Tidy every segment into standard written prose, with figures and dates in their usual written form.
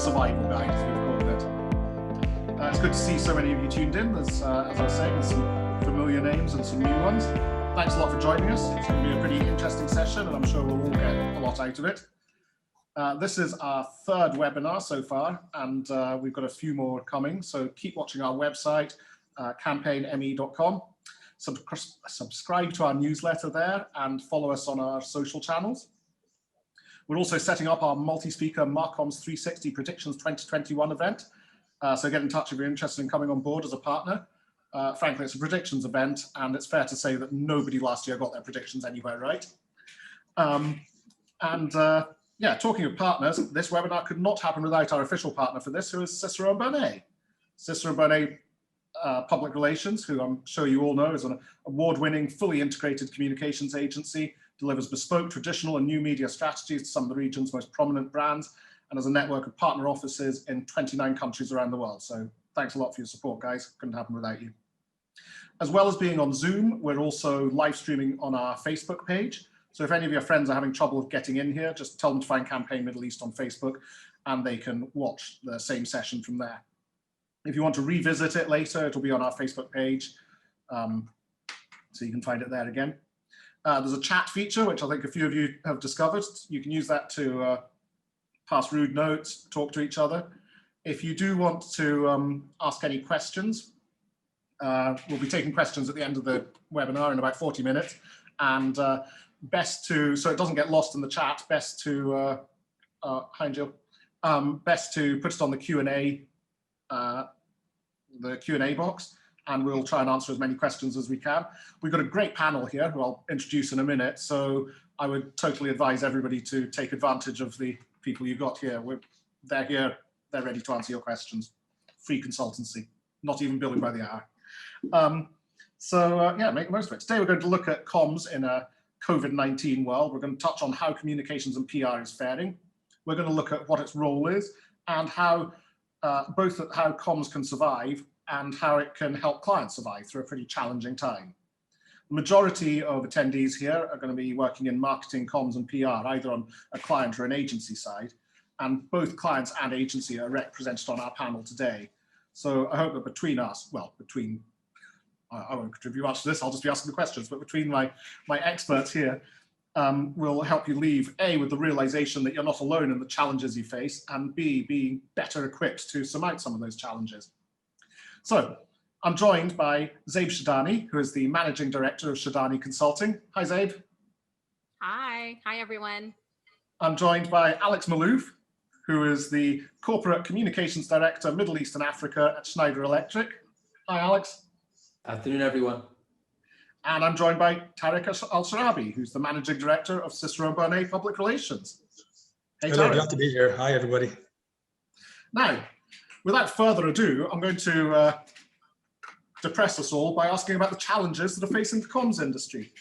survival guide, as we've called it. It's good to see so many of you tuned in. As I was saying, there's some familiar names and some new ones. Thanks a lot for joining us. It's going to be a pretty interesting session, and I'm sure we'll all get a lot out of it. This is our third webinar so far, and we've got a few more coming. So keep watching our website, campaignme.com. Subscribe to our newsletter there and follow us on our social channels. We're also setting up our multi-speaker Marcoms 360 Predictions 2021 event. So get in touch if you're interested in coming on board as a partner. Frankly, it's a predictions event, and it's fair to say that nobody last year got their predictions anywhere right. Yeah, talking of partners, this webinar could not happen without our official partner for this, who is Cicero & Burney. Cicero & Burney Public Relations, who I'm sure you all know is an award-winning, fully integrated communications agency, delivers bespoke, traditional and new media strategies to some of the region's most prominent brands, and has a network of partner offices in 29 countries around the world. So thanks a lot for your support, guys. Couldn't happen without you. As well as being on Zoom, we're also live streaming on our Facebook page. So if any of your friends are having trouble getting in here, just tell them to find Campaign Middle East on Facebook, and they can watch the same session from there. If you want to revisit it later, it'll be on our Facebook page, so you can find it there again. There's a chat feature, which I think a few of you have discovered. You can use that to pass rude notes, talk to each other. If you do want to ask any questions, we'll be taking questions at the end of the webinar in about 40 minutes. And best to, so it doesn't get lost in the chat, best to, hi Jill, best to put it on the Q&A box, and we'll try and answer as many questions as we can. We've got a great panel here who I'll introduce in a minute, so I would totally advise everybody to take advantage of the people you've got here. They're here, they're ready to answer your questions. Free consultancy, not even billing by the hour. Yeah, make the most of it. Today we're going to look at comms in a COVID-19 world. We're going to touch on how communications and PR is faring. We're going to look at what its role is and how both how comms can survive and how it can help clients survive through a pretty challenging time. The majority of attendees here are going to be working in marketing, comms and PR, either on a client or an agency side. And both clients and agency are represented on our panel today. So I hope that between us, well, I won't contribute much to this, I'll just be asking the questions, but between my experts here, will help you leave, A, with the realization that you're not alone in the challenges you face, and B, being better equipped to surmount some of those challenges. So I'm joined by Zaib Shadani, who is the Managing Director of Shadani Consulting. Hi, Zaib. Hi everyone. I'm joined by Alex Malouf, who is the Corporate Communications Director, Middle East and Africa at Schneider Electric. Hi, Alex. Afternoon, everyone. And I'm joined by Tariq Al-Sharabi, who's the Managing Director of Cicero & Burney Public Relations. Hey, hello, Tariq. glad to be here. Hi, everybody. Now, without further ado, I'm going to depress us all by asking about the challenges that are facing the comms industry.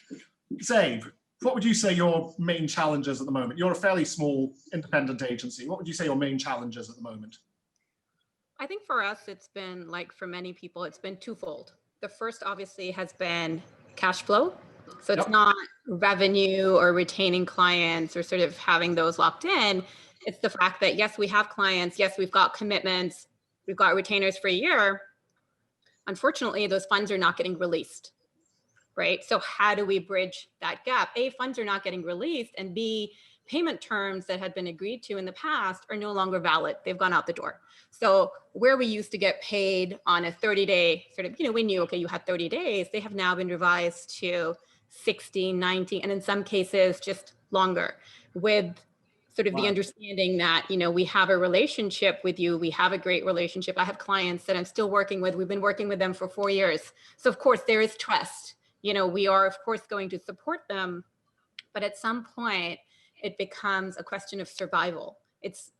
Zaib, what would you say your main challenges at the moment? You're a fairly small independent agency. What would you say your main challenges at the moment? I think for us, it's been, like for many people, it's been twofold. The first obviously has been cash flow. So it's not revenue or retaining clients or sort of having those locked in. It's the fact that, yes, we have clients. Yes, we've got commitments. We've got retainers for a year. Unfortunately, those funds are not getting released, right? So how do we bridge that gap? A, funds are not getting released, and B, payment terms that had been agreed to in the past are no longer valid. They've gone out the door. So where we used to get paid on a 30-day sort of, we knew, okay, you had 30 days, they have now been revised to 60, 90, and in some cases just longer, with sort of the understanding that, we have a relationship with you. We have a great relationship. I have clients that I'm still working with. We've been working with them for 4 years. So of course there is trust. We are of course going to support them, but at some point it becomes a question of survival. It's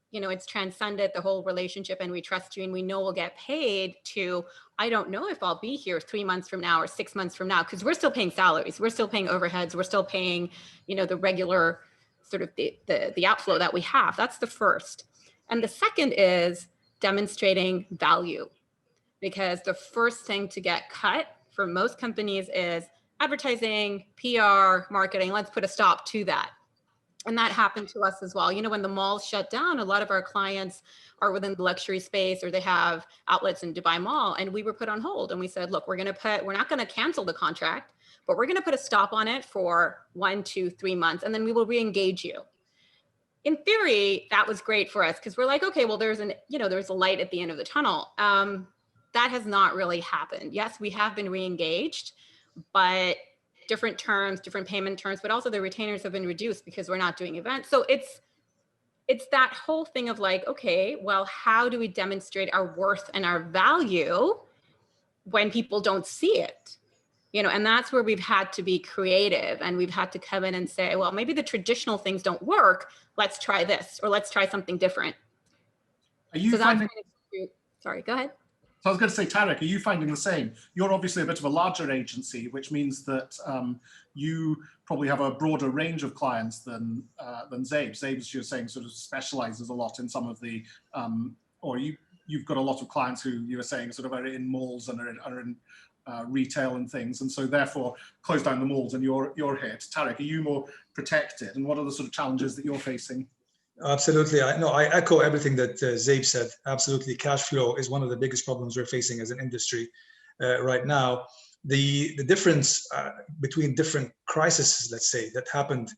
transcended the whole relationship, and we trust you and we know we'll get paid, to, I don't know if I'll be here 3 months from now or 6 months from now, because we're still paying salaries, we're still paying overheads, we're still paying, the regular sort of the outflow that we have. That's the first. And the second is demonstrating value, because the first thing to get cut for most companies is advertising, PR, marketing. Let's put a stop to that. And that happened to us as well. You know, when the malls shut down, a lot of our clients are within the luxury space or they have outlets in Dubai Mall. And we were put on hold and we said, look, we're not going to cancel the contract, but we're going to put a stop on it for 1, 2, 3 months, and then we will re-engage you. In theory, that was great for us because we're like, okay, well, there's a light at the end of the tunnel. That has not really happened. Yes, we have been re-engaged, but different terms, different payment terms, but also the retainers have been reduced because we're not doing events. So it's that whole thing of like, okay, well, how do we demonstrate our worth and our value when people don't see it? You know, and that's where we've had to be creative and we've had to come in and say, well, maybe the traditional things don't work. Let's try this, or let's try something different. Are you finding? Sorry, go ahead. So I was going to say, Tarek, are you finding the same? You're obviously a bit of a larger agency, which means that you probably have a broader range of clients than Zabe. Zabe, you're saying, sort of specializes a lot in some of the, or you've got a lot of clients who you were saying sort of are in malls and are in retail and things, and so therefore close down the malls and you're hit. Tarek, are you more protected, and what are the sort of challenges that you're facing? Absolutely. I echo everything that Zabe said. Absolutely. Cash flow is one of the biggest problems we're facing as an industry right now. The difference between different crises, let's say, that happened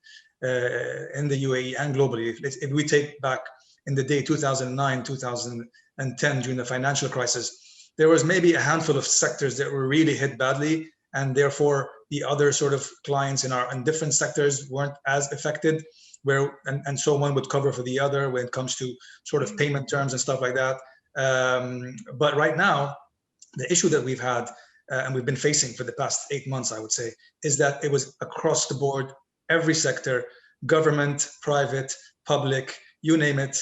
in the UAE and globally, if we take back in the day 2009, 2010, during the financial crisis, there was maybe a handful of sectors that were really hit badly, and therefore the other sort of clients in different sectors weren't as affected. And so one would cover for the other when it comes to sort of payment terms and stuff like that. But right now, the issue that we've had and we've been facing for the past 8 months, I would say, is that it was across the board, every sector, government, private, public, you name it.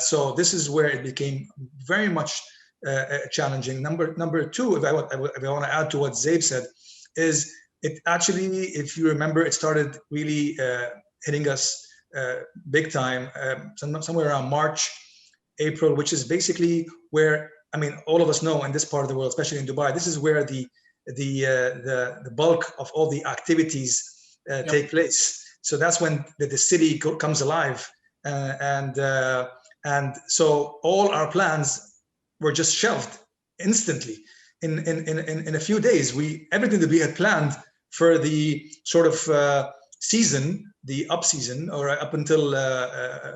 So this is where it became very much challenging. Number two, if I want to add to what Zabe said, is it actually, if you remember, it started really hitting us big time somewhere around March, April, which is basically where, I mean, all of us know in this part of the world, especially in Dubai, this is where the bulk of all the activities take place. So that's when the city comes alive, and so all our plans were just shelved instantly. In a few days, everything that we had planned for the sort of season, the up season, or up until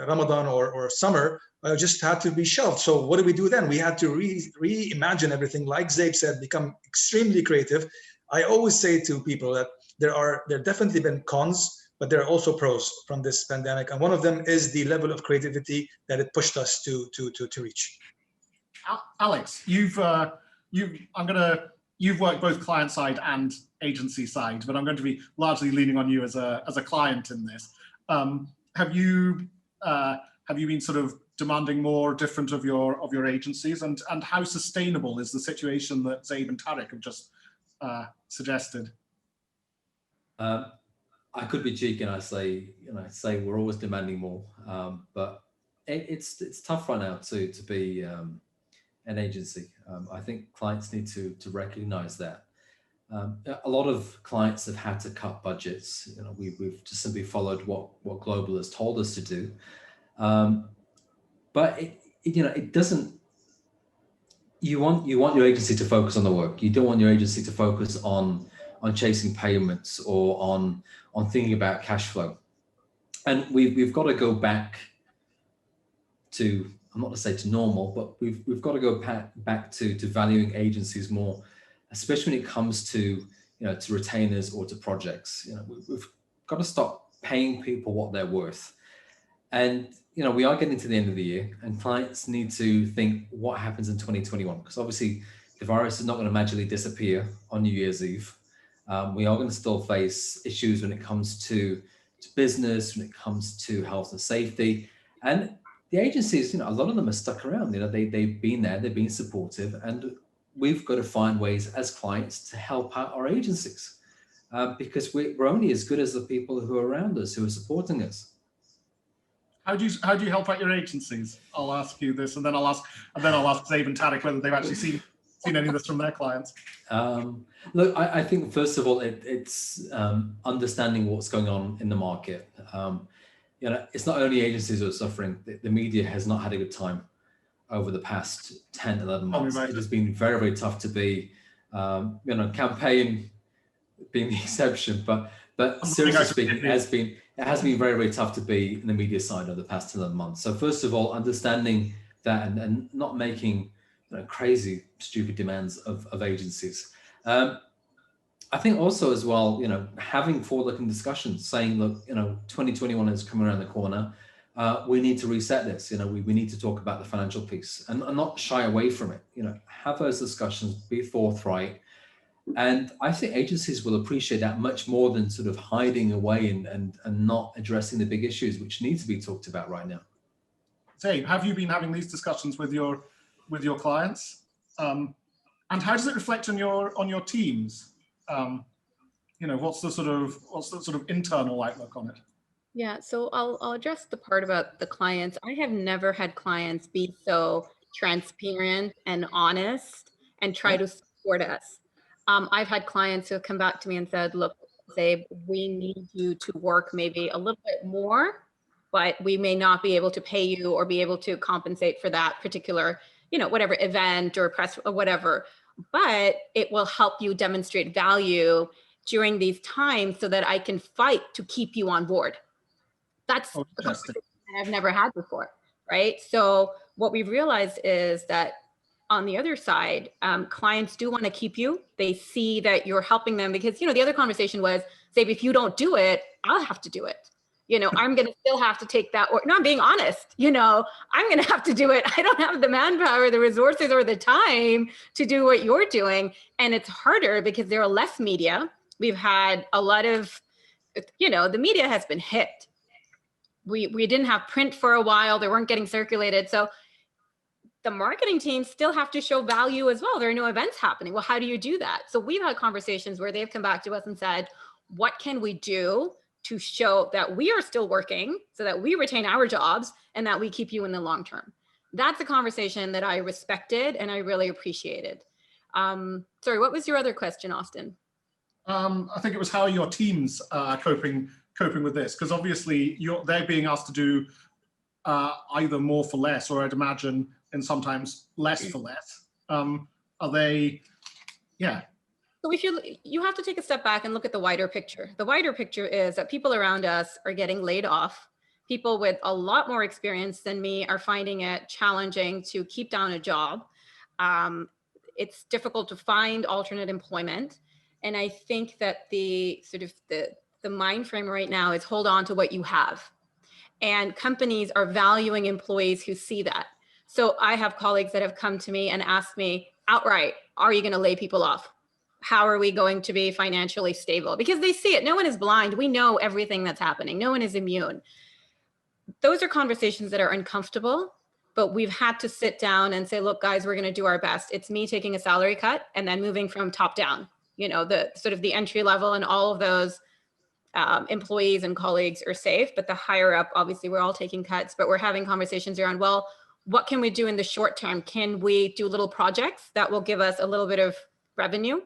Ramadan or summer, just had to be shelved. So what do we do then? We had to reimagine everything. Like Zabe said, become extremely creative. I always say to people that there definitely been cons, but there are also pros from this pandemic, and one of them is the level of creativity that it pushed us to reach. Alex, you've worked both client side and agency side, but I'm going to be largely leaning on you as a client in this. Have you been sort of demanding more different of your agencies, and how sustainable is the situation that Zabe and Tarek have just suggested? I could be cheeky and I say we're always demanding more, but it's tough right now to be an agency. I think clients need to recognize that. A lot of clients have had to cut budgets. We've just simply followed what Global has told us to do. But it doesn't. You want your agency to focus on the work. You don't want your agency to focus on chasing payments or on thinking about cash flow. And we've got to go back to, I'm not going to say to normal, but we've got to go back to valuing agencies more, especially when it comes to to retainers or to projects. We've got to stop paying people what they're worth. And we are getting to the end of the year, and clients need to think what happens in 2021, because obviously the virus is not going to magically disappear on New Year's Eve. We are going to still face issues when it comes to business, when it comes to health and safety, and the agencies, a lot of them are stuck around. They've been there, they've been supportive, and we've got to find ways as clients to help out our agencies, because we're only as good as the people who are around us, who are supporting us. How do you help out your agencies? I'll ask you this, and then I'll ask Zabe and Tarek whether they've actually seen any of this from their clients. Look, I think first of all, it's understanding what's going on in the market. you know, it's not only agencies who are suffering. The media has not had a good time over the past 10, 11 months. It has been very, very tough to be, you know, campaign being the exception, but seriously speaking, it has been very, very tough to be in the media side over the past 11 months. So first of all, understanding that and not making, you know, crazy, stupid demands of agencies. I think also as well, you know, having forward-looking discussions, saying, look, you know, 2021 is coming around the corner. We need to reset this. You know, we need to talk about the financial piece and not shy away from it. You know, have those discussions, be forthright. And I think agencies will appreciate that much more than sort of hiding away and not addressing the big issues which need to be talked about right now. Zabe, have you been having these discussions with your clients? And how does it reflect on your teams? You know, what's the sort of internal outlook on it? Yeah, so I'll address the part about the clients. I have never had clients be so transparent and honest and try to support us. I've had clients who have come back to me and said, look, Zabe, we need you to work maybe a little bit more, but we may not be able to pay you or be able to compensate for that particular, you know, whatever event or press or whatever, but it will help you demonstrate value during these times so that I can fight to keep you on board. That's a conversation I've never had before, right? So what we've realized is that on the other side, clients do want to keep you. They see that you're helping them because, you know, the other conversation was, say, if you don't do it, I'll have to do it. You know, I'm going to still have to take that, or no, I'm being honest, you know, I'm going to have to do it. I don't have the manpower, the resources, or the time to do what you're doing. And it's harder because there are less media. We've had a lot of, you know, the media has been hit. We didn't have print for a while. They weren't getting circulated. So the marketing teams still have to show value as well. There are no events happening. Well, how do you do that? So we've had conversations where they've come back to us and said, what can we do to show that we are still working so that we retain our jobs and that we keep you in the long term? That's a conversation that I respected and I really appreciated. Sorry, what was your other question, Austin? I think it was, how are your teams coping with this? Because obviously they're being asked to do either more for less, or I'd imagine, and sometimes less for less. Are they, yeah. So if you have to take a step back and look at the wider picture. The wider picture is that people around us are getting laid off. People with a lot more experience than me are finding it challenging to keep down a job. It's difficult to find alternate employment. And I think that the mind frame right now is hold on to what you have. And companies are valuing employees who see that. So I have colleagues that have come to me and asked me outright, are you going to lay people off? How are we going to be financially stable? Because they see it. No one is blind. We know everything that's happening. No one is immune. Those are conversations that are uncomfortable, but we've had to sit down and say, look, guys, we're going to do our best. It's me taking a salary cut and then moving from top down, you know, the sort of the entry level and all of those employees and colleagues are safe, but the higher up, obviously we're all taking cuts, but we're having conversations around, well, what can we do in the short term? Can we do little projects that will give us a little bit of revenue?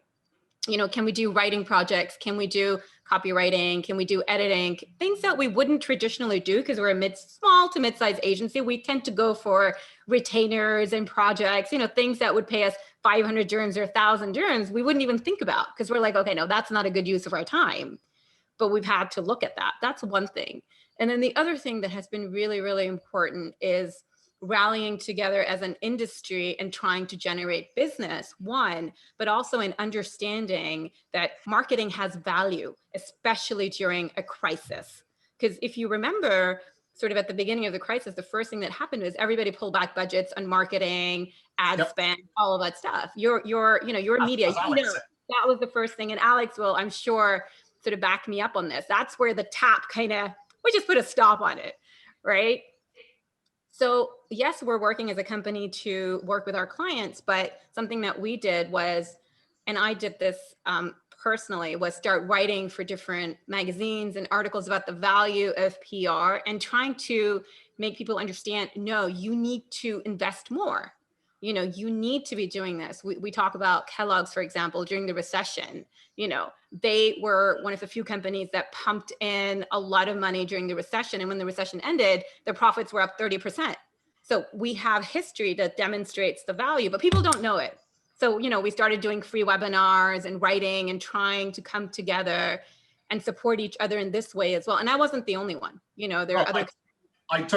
You know, can we do writing projects? Can we do copywriting? Can we do editing? Things that we wouldn't traditionally do because we're a small to mid-sized agency. We tend to go for retainers and projects, you know, things that would pay us 500 dirhams or 1,000 dirhams. We wouldn't even think about because we're like, okay, no, that's not a good use of our time. But we've had to look at that. That's one thing. And then the other thing that has been really, really important is rallying together as an industry and trying to generate business, one, but also in understanding that marketing has value, especially during a crisis. Because if you remember, sort of at the beginning of the crisis, the first thing that happened was everybody pulled back budgets on marketing, ad spend, all of that stuff. Your media, that was the first thing. And Alex will, I'm sure, sort of back me up on this. That's where the tap we just put a stop on it, right? So yes, we're working as a company to work with our clients, but something that we did was, and I did this personally, was start writing for different magazines and articles about the value of PR and trying to make people understand, no, you need to invest more. you know, you need to be doing this. We talk about Kellogg's, for example, during the recession. You know, they were one of the few companies that pumped in a lot of money during the recession. And when the recession ended, their profits were up 30%. So we have history that demonstrates the value, but people don't know it. So, you know, we started doing free webinars and writing and trying to come together and support each other in this way as well. And I wasn't the only one. You know, there are other. I'd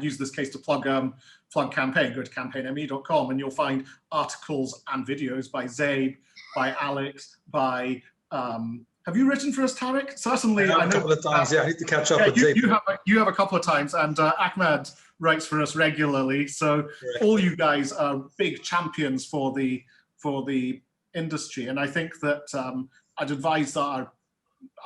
use this case to plug Campaign. Go to campaignme.com and you'll find articles and videos by Zabe, by Alex, by, have you written for us, Tarek? Certainly. I know a couple of times, yeah, I need to catch up with Zabe. You have a couple of times, and Ahmed writes for us regularly. So all you guys are big champions for the industry. And I think that I'd advise that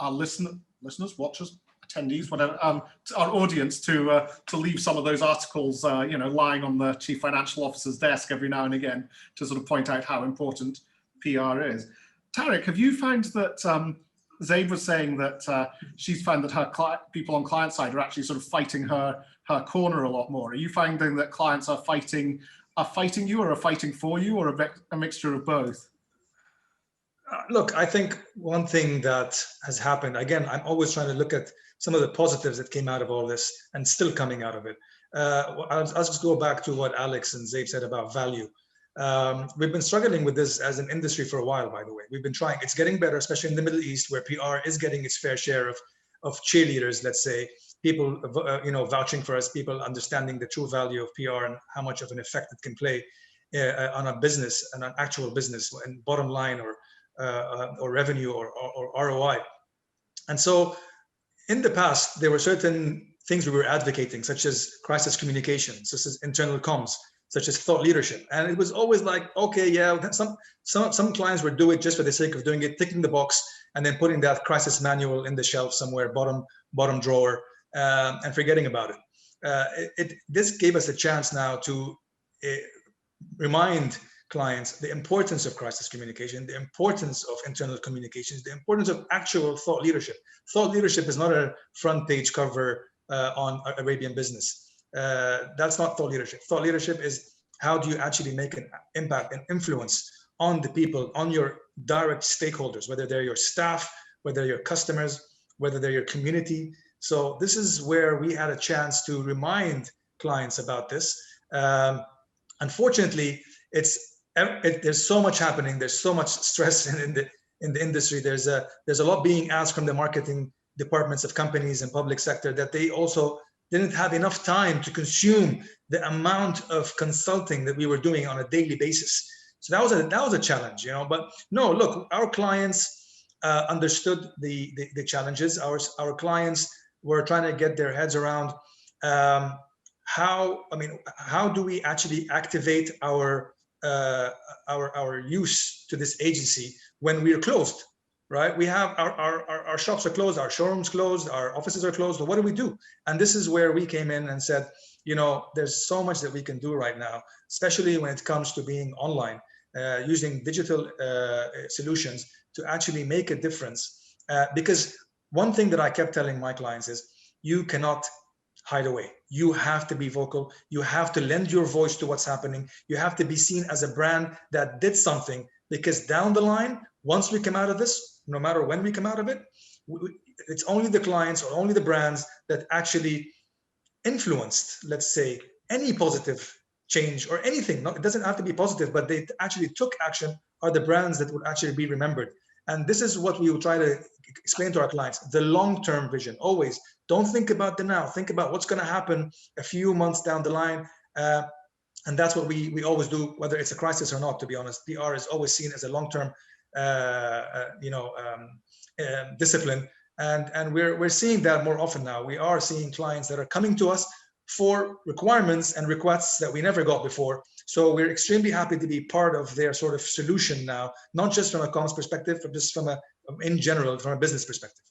our listeners, watchers, attendees, whatever, our audience to leave some of those articles, you know, lying on the chief financial officer's desk every now and again to sort of point out how important PR is. Tarek, have you found that Zabe was saying that she's found that her people on client side are actually sort of fighting her corner a lot more? Are you finding that clients are fighting you, or are fighting for you, or a mixture of both? Look, I think one thing that has happened, again, I'm always trying to look at some of the positives that came out of all this and still coming out of it. I'll just go back to what Alex and Zabe said about value. We've been struggling with this as an industry for a while, by the way. We've been trying. It's getting better, especially in the Middle East, where PR is getting its fair share of cheerleaders, let's say, people you know, vouching for us, people understanding the true value of PR and how much of an effect it can play on a business, and an actual business, and bottom line, or revenue, or ROI. And so in the past, there were certain things we were advocating, such as crisis communication, such as internal comms, such as thought leadership. And it was always like, okay, yeah, some clients would do it just for the sake of doing it, ticking the box, and then putting that crisis manual in the shelf somewhere, bottom drawer, and forgetting about it. This gave us a chance now to remind clients the importance of crisis communication, the importance of internal communications, the importance of actual thought leadership. Thought leadership is not a front page cover on Arabian Business. That's not thought leadership. Thought leadership is how do you actually make an impact and influence on the people, on your direct stakeholders, whether they're your staff, whether they're your customers, whether they're your community. So this is where we had a chance to remind clients about this. Unfortunately, there's so much happening. There's so much stress in the industry. There's a lot being asked from the marketing departments of companies and public sector that they also didn't have enough time to consume the amount of consulting that we were doing on a daily basis. So that was a challenge, you know. But no, look, our clients understood the challenges. Our clients were trying to get their heads around how do we actually activate our use to this agency when we are closed, right? We have our shops are closed, our showrooms closed, our offices are closed. What do we do? And this is where we came in and said, you know, there's so much that we can do right now, especially when it comes to being online, using digital solutions to actually make a difference. Because one thing that I kept telling my clients is, you cannot hide away. You have to be vocal. You have to lend your voice to what's happening. You have to be seen as a brand that did something, because down the line, once we come out of this, no matter when we come out of it, it's only the clients or only the brands that actually influenced, let's say, any positive change or anything. It doesn't have to be positive, but they actually took action, are the brands that would actually be remembered. And this is what we will try to explain to our clients, the long-term vision. Always don't think about the now, think about what's going to happen a few months down the line. And that's what we always do, whether it's a crisis or not, to be honest. PR is always seen as a long-term discipline. And we're seeing that more often now. We are seeing clients that are coming to us for requirements and requests that we never got before. So we're extremely happy to be part of their sort of solution now, not just from a comms perspective, but just from in general, from a business perspective.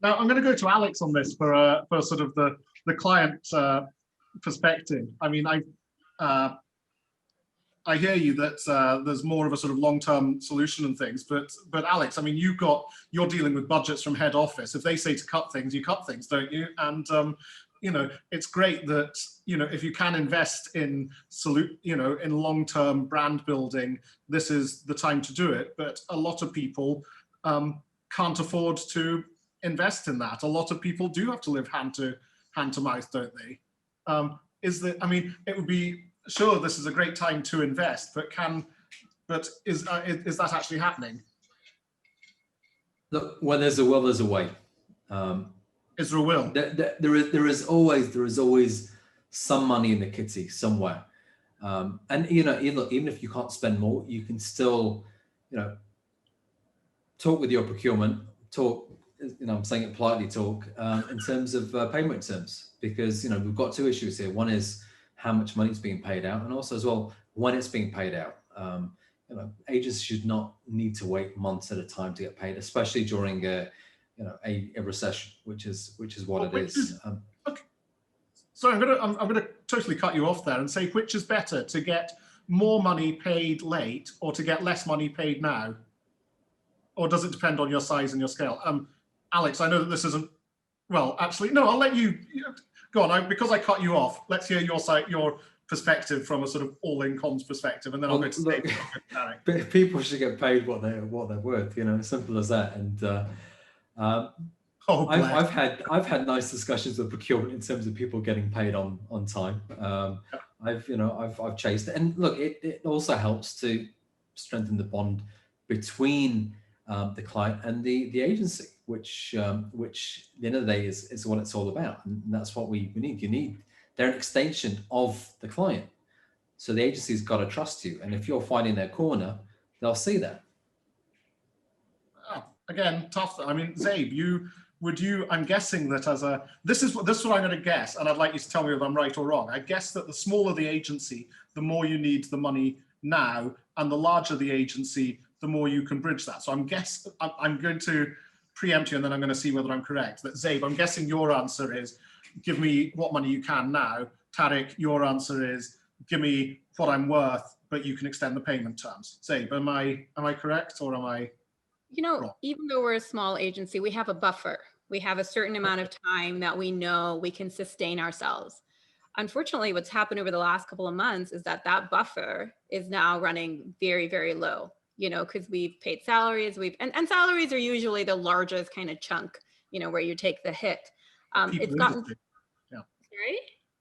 Now I'm going to go to Alex on this for sort of the client perspective. I mean, I hear you that there's more of a sort of long-term solution and things, but Alex, I mean, you're dealing with budgets from head office. If they say to cut things, you cut things, don't you? And it's great that, if you can invest in in long-term brand building, this is the time to do it. But a lot of people can't afford to invest in that. A lot of people do have to live hand to mouth, don't they? It would be, sure, this is a great time to invest, but is that actually happening? Look, where there's a will, there's a way. Is there a will? There is always some money in the kitty somewhere. And look, even if you can't spend more, you can still, talk with your procurement, I'm saying it politely, talk in terms of payment terms, because we've got two issues here. One is how much money is being paid out, and also as well when it's being paid out. Agents should not need to wait months at a time to get paid, especially during a recession, which is what it is. Okay. Sorry, I'm gonna totally cut you off there and say, which is better, to get more money paid late or to get less money paid now? Or does it depend on your size and your scale? Alex, I know that this isn't, well, actually, no, I'll let you go on. Because I cut you off, let's hear your side, your perspective from a sort of all-in comms perspective, and then I'll go to look, people should get paid what they're worth, simple as that. And I've had nice discussions with procurement in terms of people getting paid on time. I've chased it, and look, it also helps to strengthen the bond between the client and the agency, which at the end of the day is what it's all about, and that's what we need. They're an extension of the client, so the agency's got to trust you, and if you're fighting their corner, they'll see that. Again, tough. Zabe, I'm guessing that this is what I'm going to guess, and I'd like you to tell me if I'm right or wrong. I guess that the smaller the agency, the more you need the money now, and the larger the agency, the more you can bridge that. So I'm going to preempt you, and then I'm going to see whether I'm correct. That Zabe, I'm guessing your answer is, give me what money you can now. Tarek, your answer is, give me what I'm worth, but you can extend the payment terms. Zabe, am I correct, or am I? Even though we're a small agency, we have a buffer. We have a certain amount of time that we know we can sustain ourselves. Unfortunately, what's happened over the last couple of months is that buffer is now running very, very low, because we've paid salaries, and salaries are usually the largest kind of chunk, where you take the hit. It's gotten, yeah. Sorry?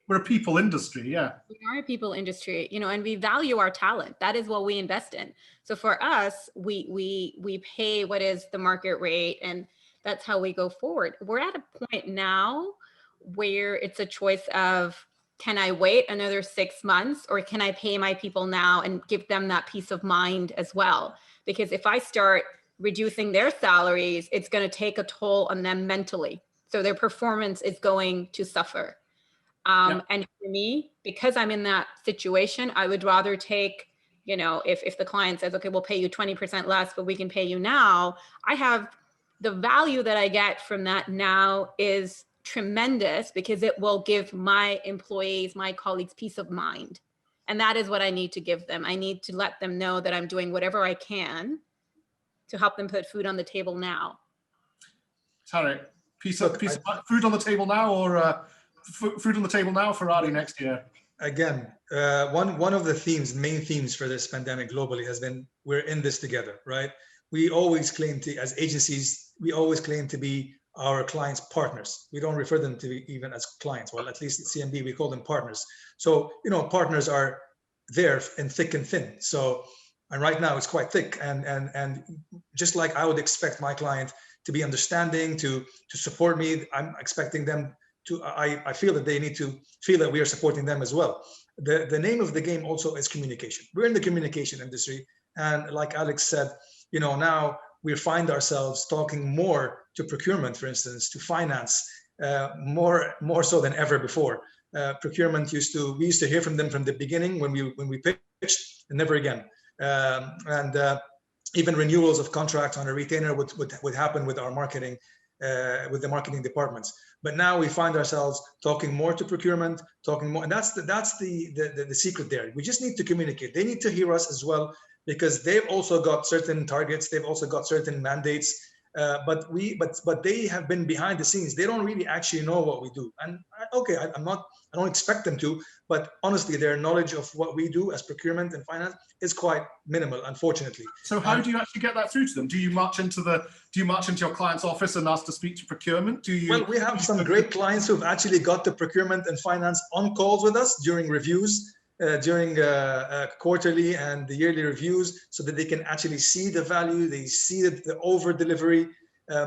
We're a people industry, yeah. We are a people industry, and we value our talent. That is what we invest in. So for us, we pay what is the market rate, and that's how we go forward. We're at a point now where it's a choice of, can I wait another 6 months, or can I pay my people now and give them that peace of mind as well? Because if I start reducing their salaries, it's going to take a toll on them mentally. So their performance is going to suffer. And for me, because I'm in that situation, I would rather take, if the client says, okay, we'll pay you 20% less, but we can pay you now, I have the value that I get from that now is tremendous, because it will give my employees, my colleagues, peace of mind. And that is what I need to give them. I need to let them know that I'm doing whatever I can to help them put food on the table now. Tarek, piece of food on the table now, or food on the table now for Adi next year? Again, one of the main themes for this pandemic globally has been, we're in this together, right? We always claim to, as agencies, we always claim to be our clients' partners. We don't refer them to even as clients. Well, at least at CMB, we call them partners. So, partners are there in thick and thin. So, and right now it's quite thick. And just like I would expect my client to be understanding, to support me, I'm expecting them to, I feel that they need to feel that we are supporting them as well. The name of the game also is communication. We're in the communication industry. And like Alex said, now we find ourselves talking more to procurement, for instance, to finance, more so than ever before. Procurement we used to hear from them from the beginning when we pitched, and never again. Even renewals of contracts on a retainer would happen with our marketing, with the marketing departments. But now we find ourselves talking more to procurement, talking more, and that's the secret there. We just need to communicate. They need to hear us as well, because they've also got certain targets. They've also got certain mandates. but they have been behind the scenes. They don't really actually know what we do. And okay, I don't expect them to, but honestly, their knowledge of what we do as procurement and finance is quite minimal, unfortunately. So how do you actually get that through to them? Do you march into your client's office and ask to speak to procurement? Do you? Well, we have some great clients who've actually got the procurement and finance on calls with us during reviews, during quarterly and the yearly reviews, so that they can actually see the value, they see the over delivery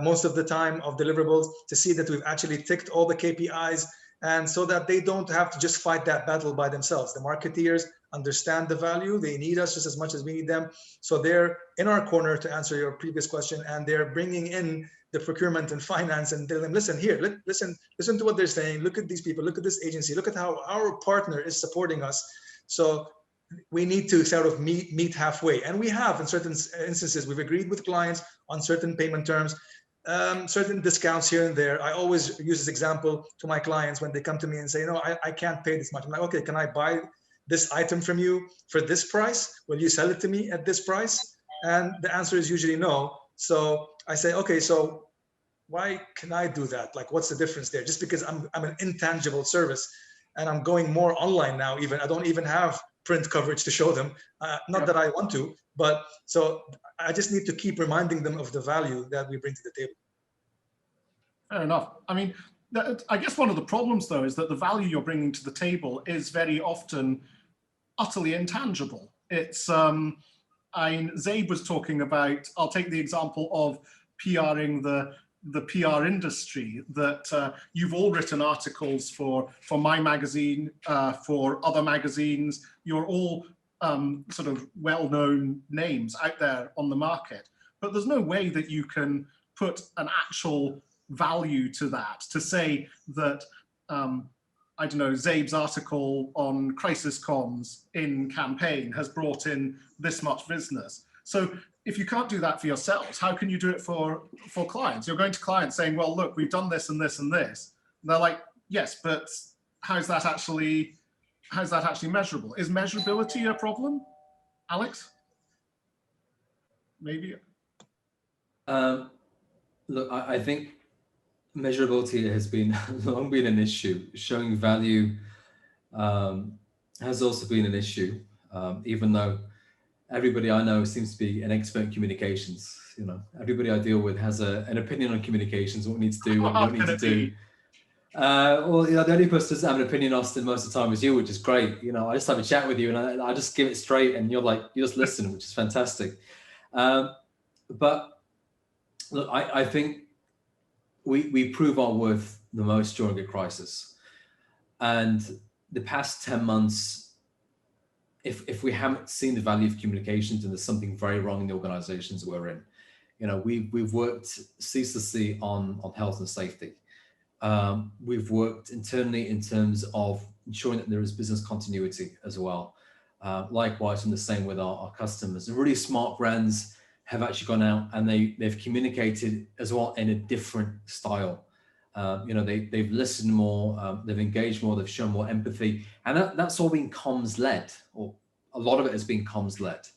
most of the time of deliverables, to see that we've actually ticked all the KPIs, and so that they don't have to just fight that battle by themselves. The marketeers understand the value, they need us just as much as we need them. So they're in our corner, to answer your previous question, and they're bringing in the procurement and finance and tell them, listen here, listen to what they're saying. Look at these people, look at this agency, look at how our partner is supporting us. So we need to sort of meet halfway. And we have, in certain instances, we've agreed with clients on certain payment terms, certain discounts here and there. I always use this example to my clients when they come to me and say, no, I can't pay this much. I'm like, okay, can I buy this item from you for this price? Will you sell it to me at this price? And the answer is usually no. So I say, okay, so why can I do that? Like, what's the difference there? Just because I'm an intangible service and I'm going more online now, even I don't even have print coverage to show them. Not that I want to, but so I just need to keep reminding them of the value that we bring to the table. Fair enough. I mean, I guess one of the problems, though, is that the value you're bringing to the table is very often utterly intangible. It's, Zaid was talking about, I'll take the example of PRing the PR industry, that you've all written articles for my magazine, for other magazines. You're all sort of well-known names out there on the market, but there's no way that you can put an actual value to that, to say that, I don't know, Zaid's article on crisis comms in Campaign has brought in this much business. So if you can't do that for yourselves, how can you do it for clients? You're going to clients saying, well, look, we've done this and this and this. And they're like, yes, but how's that actually measurable? Is measurability a problem, Alex? Maybe. Look, I think measurability has been long been an issue. Showing value has also been an issue, even though everybody I know seems to be an expert in communications. You know, everybody I deal with has an opinion on communications, what we need to do, what we don't need to do. Well, you know, the only person who doesn't have an opinion, Austin, most of the time is you, which is great. You know, I just have a chat with you and I just give it straight, and you're like, you just listen, which is fantastic. But look, I think we prove our worth the most during a crisis. And the past 10 months, if we haven't seen the value of communications, and there's something very wrong in the organizations that we're in. You know, we've worked ceaselessly on health and safety. We've worked internally in terms of ensuring that there is business continuity as well. Likewise, and the same with our customers. The really smart brands have actually gone out and they've communicated as well in a different style. You know, they've listened more, they've engaged more, they've shown more empathy, and that's all been comms led, or a lot of it has been comms led.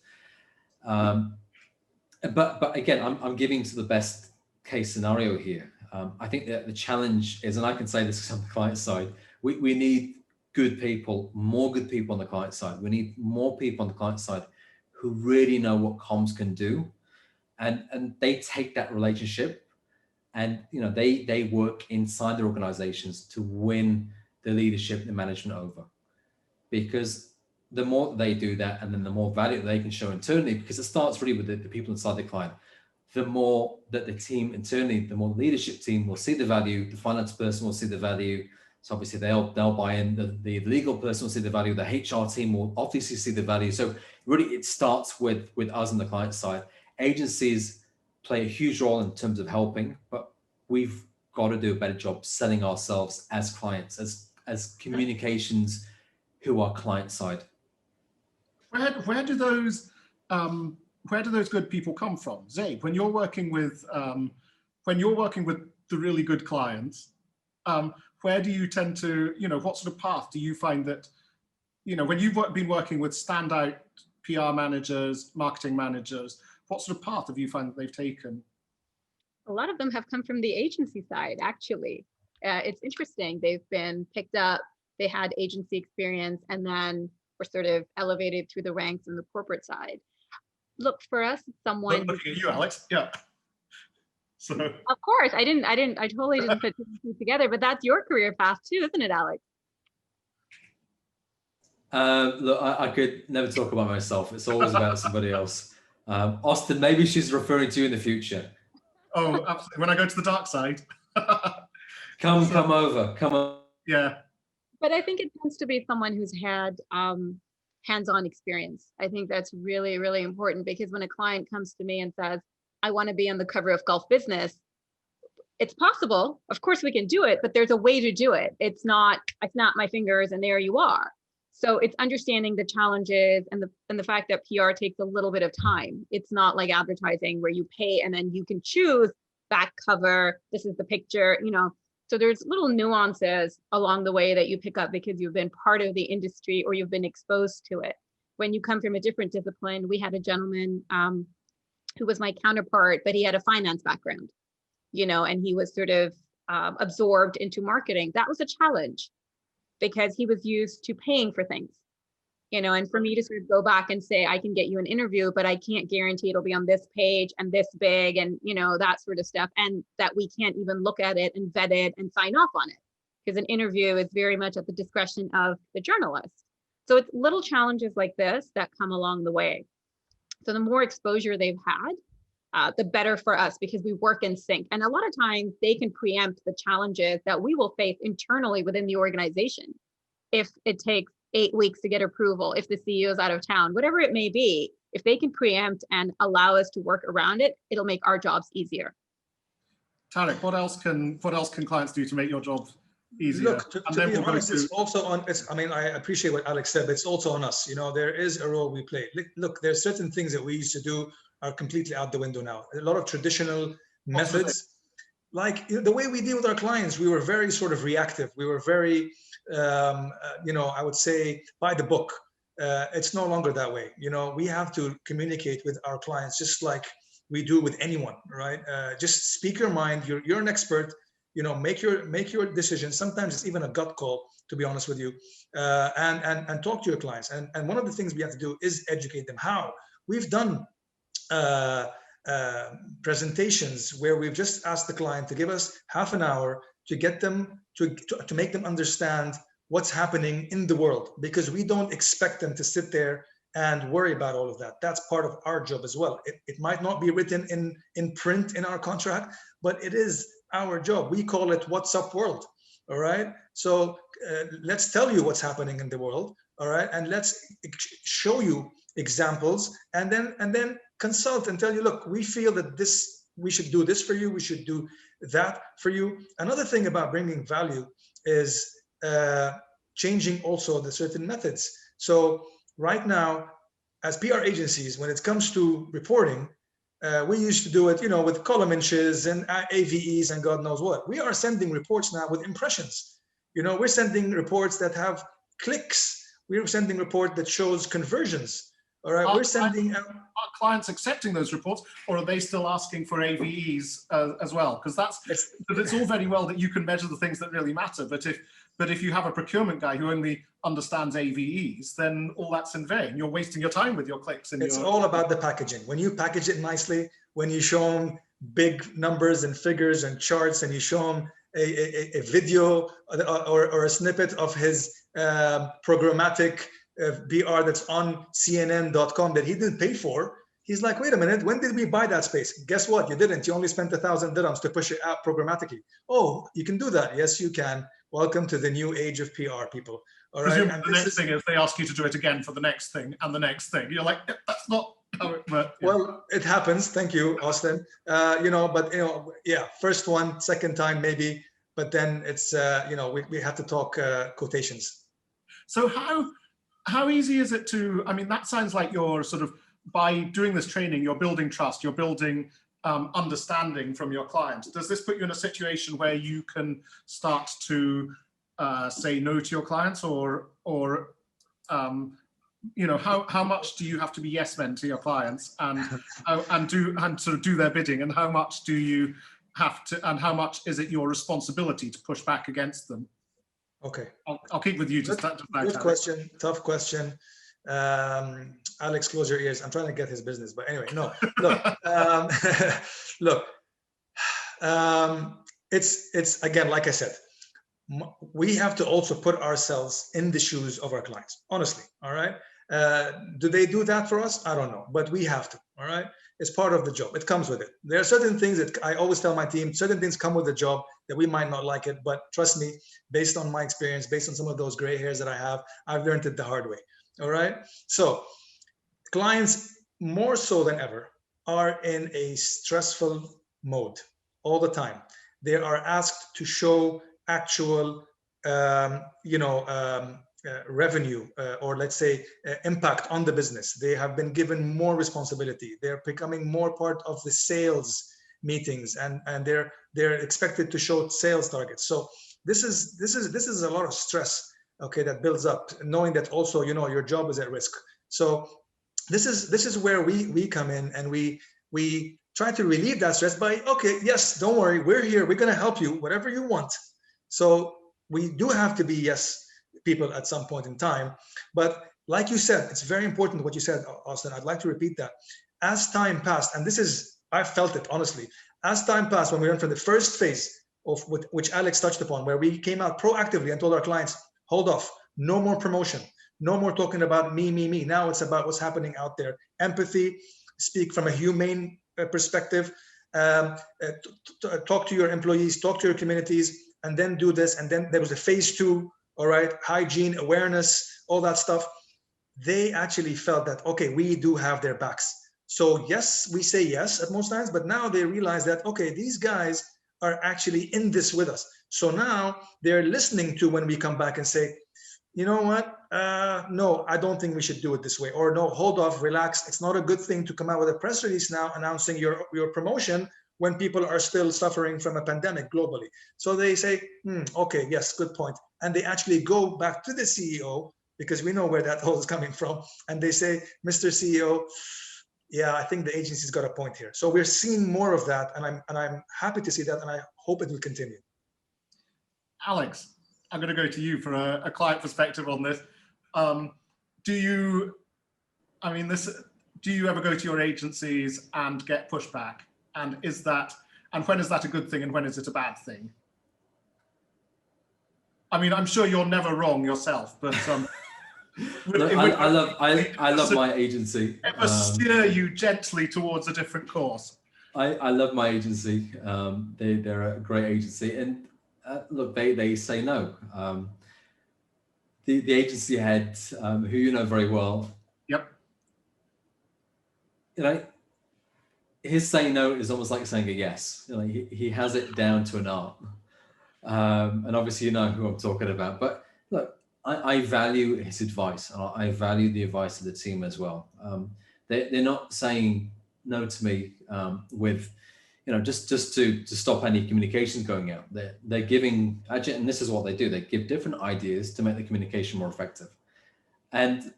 But again, I'm giving to the best case scenario here. I think that the challenge is, and I can say this on the client side, we need good people, more good people on the client side. We need more people on the client side who really know what comms can do, and they take that relationship. And you know, they work inside their organizations to win the leadership, the management over, because the more they do that, and then the more value they can show internally, because it starts really with the people inside the client. The more that the team internally, the more the leadership team will see the value, the finance person will see the value. So obviously they'll buy in. The legal person will see the value. The HR team will obviously see the value. So really, it starts with us on the client side. Agencies play a huge role in terms of helping, but we've got to do a better job selling ourselves as clients, as communications who are client side. Where do those good people come from, Zaid? When you're working with the really good clients, where do you tend to, you know, what sort of path do you find that, you know, when you've been working with standout PR managers, marketing managers, what sort of path have you found that they've taken? A lot of them have come from the agency side, actually. It's interesting. They've been picked up, they had agency experience, and then were sort of elevated through the ranks in the corporate side. Look, for us, someone Looking at you, Alex. Yeah. So of course, I totally didn't put two and two together, but that's your career path too, isn't it, Alex? Look, I could never talk about myself. It's always about somebody else. Austin, maybe she's referring to you in the future. oh, absolutely. When I go to the dark side. Come over. Come on. Yeah. But I think it tends to be someone who's had hands-on experience. I think that's really, really important, because when a client comes to me and says, I want to be on the cover of Golf Business, it's possible. Of course we can do it, but there's a way to do it. It's not, I snap my fingers and there you are. So it's understanding the challenges and the fact that PR takes a little bit of time. It's not like advertising where you pay and then you can choose back cover, this is the picture, you know. So there's little nuances along the way that you pick up because you've been part of the industry or you've been exposed to it. When you come from a different discipline, we had a gentleman who was my counterpart, but he had a finance background, you know, and he was sort of absorbed into marketing. That was a challenge because he was used to paying for things, you know, and for me to sort of go back and say, I can get you an interview, but I can't guarantee it'll be on this page and this big and, you know, that sort of stuff. And that we can't even look at it and vet it and sign off on it, because an interview is very much at the discretion of the journalist. So it's little challenges like this that come along the way. So the more exposure they've had, the better for us, because we work in sync. And a lot of times they can preempt the challenges that we will face internally within the organization. If it takes 8 weeks to get approval, if the CEO is out of town, whatever it may be, if they can preempt and allow us to work around it, it'll make our jobs easier. Tarek, what else can clients do to make your job easier? Look, to be honest, it's also on. I mean, I appreciate what Alex said, but it's also on us. You know, there is a role we play. Look, there's certain things that we used to do are completely out the window now. A lot of traditional methods, like the way we deal with our clients, we were very sort of reactive. We were very, you know, I would say by the book. It's no longer that way. You know, we have to communicate with our clients just like we do with anyone, right? Just speak your mind. You're an expert. You know, make your decision. Sometimes it's even a gut call, to be honest with you, and talk to your clients. And one of the things we have to do is educate them. How? We've done presentations where we've just asked the client to give us half an hour to get them to make them understand what's happening in the world, because we don't expect them to sit there and worry about all of that. That's part of our job as well. It might not be written in print in our contract, but it is our job. We call it What's Up World. All right. So let's tell you what's happening in the world. All right. And let's show you examples and then consult and tell you, look, we feel that we should do this for you. We should do that for you. Another thing about bringing value is changing also the certain methods. So right now, as PR agencies, when it comes to reporting, we used to do it, you know, with column inches and AVEs and God knows what. We are sending reports now with impressions. You know, we're sending reports that have clicks. We're sending a report that shows conversions. All right, we're sending. Are clients accepting those reports, or are they still asking for AVEs as well? Because it's all very well that you can measure the things that really matter, but if you have a procurement guy who only understands AVEs, then all that's in vain. You're wasting your time with your clicks. And it's all about the packaging. When you package it nicely, when you show them big numbers and figures and charts, and you show them a video or a snippet of his programmatic BR that's on CNN.com that he didn't pay for, he's like, wait a minute, when did we buy that space? Guess what? You didn't. You only spent 1,000 dirhams to push it out programmatically. Oh, you can do that. Yes, you can. Welcome to the new age of PR, people. All right. And the next thing is they ask you to do it again for the next thing and the next thing. You're like, that's not how it works. Yeah. Well, it happens. Thank you, Austin. You know, but you know, yeah, first one, second time maybe, but then it's you know, we have to talk quotations. So how easy is it to? I mean, that sounds like you're sort of, by doing this training, you're building trust, you're building understanding from your clients. Does this put you in a situation where you can start to say no to your clients, or you know, how much do you have to be yes men to your clients and sort of do their bidding, and how much do you have to, and how much is it your responsibility to push back against them? Okay. I'll keep with you to start. Good question. Tough question. Alex, close your ears. I'm trying to get his business, but anyway, no. Look, look. It's again, like I said, we have to also put ourselves in the shoes of our clients. Honestly, all right. Do they do that for us? I don't know, but we have to. All right. It's part of the job. It comes with it. There are certain things that I always tell my team, certain things come with the job that we might not like it, but trust me, based on my experience, based on some of those gray hairs that I have, I've learned it the hard way. All right. So clients, more so than ever, are in a stressful mode all the time. They are asked to show actual, revenue or let's say impact on the business. They have been given more responsibility. They're becoming more part of the sales meetings, and they're expected to show sales targets. So this is a lot of stress, okay, that builds up, knowing that also your job is at risk. So this is where we come in, and we try to relieve that stress by, okay, yes, don't worry, we're here, we're going to help you, whatever you want. So we do have to be yes people at some point in time. But like you said, it's very important what you said, Austin. I'd like to repeat that. As time passed, and I felt it honestly, as time passed, when we went from the first phase of which Alex touched upon, where we came out proactively and told our clients, hold off, no more promotion, no more talking about me. Now it's about what's happening out there. Empathy, speak from a humane perspective, talk to your employees, talk to your communities, and then do this. And then there was a phase 2, all right, hygiene, awareness, all that stuff. They actually felt that, okay, we do have their backs. So yes, we say yes at most times, but now they realize that, okay, these guys are actually in this with us. So now they're listening to when we come back and say, you know what? No, I don't think we should do it this way. Or no, hold off, relax. It's not a good thing to come out with a press release now announcing your promotion when people are still suffering from a pandemic globally. So they say, okay, yes, good point. And they actually go back to the CEO, because we know where that all is coming from. And they say, Mr. CEO, yeah, I think the agency's got a point here. So we're seeing more of that, and I'm happy to see that, and I hope it will continue. Alex, I'm going to go to you for a client perspective on this. Do you ever go to your agencies and get pushback? And when is that a good thing and when is it a bad thing? I mean, I'm sure you're never wrong yourself, but I love my agency. It must steer you gently towards a different course. I love my agency. They're a great agency, and look, they say no. The agency head, who you know very well. Yep. His saying no is almost like saying a yes. He has it down to an art. And obviously you know who I'm talking about. But look, I value his advice, and I value the advice of the team as well. They're not saying no to me with, just to stop any communications going out. They're giving, and this is what they do. They give different ideas to make the communication more effective. And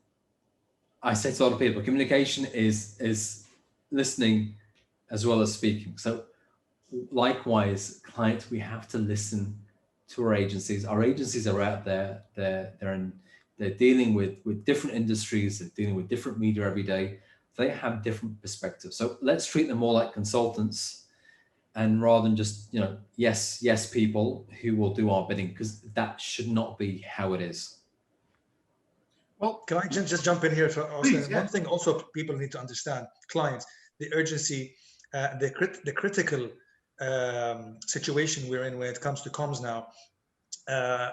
I say to a lot of people, communication is listening as well as speaking. So likewise, clients, we have to listen to our agencies. Our agencies are out there. They're dealing with different industries. They're dealing with different media every day. They have different perspectives. So let's treat them more like consultants, and rather than just yes people who will do our bidding, because that should not be how it is. Well, can I just jump in here for Austin? Please, yeah. One thing also people need to understand: clients, the urgency, the critical situation we're in when it comes to comms now. A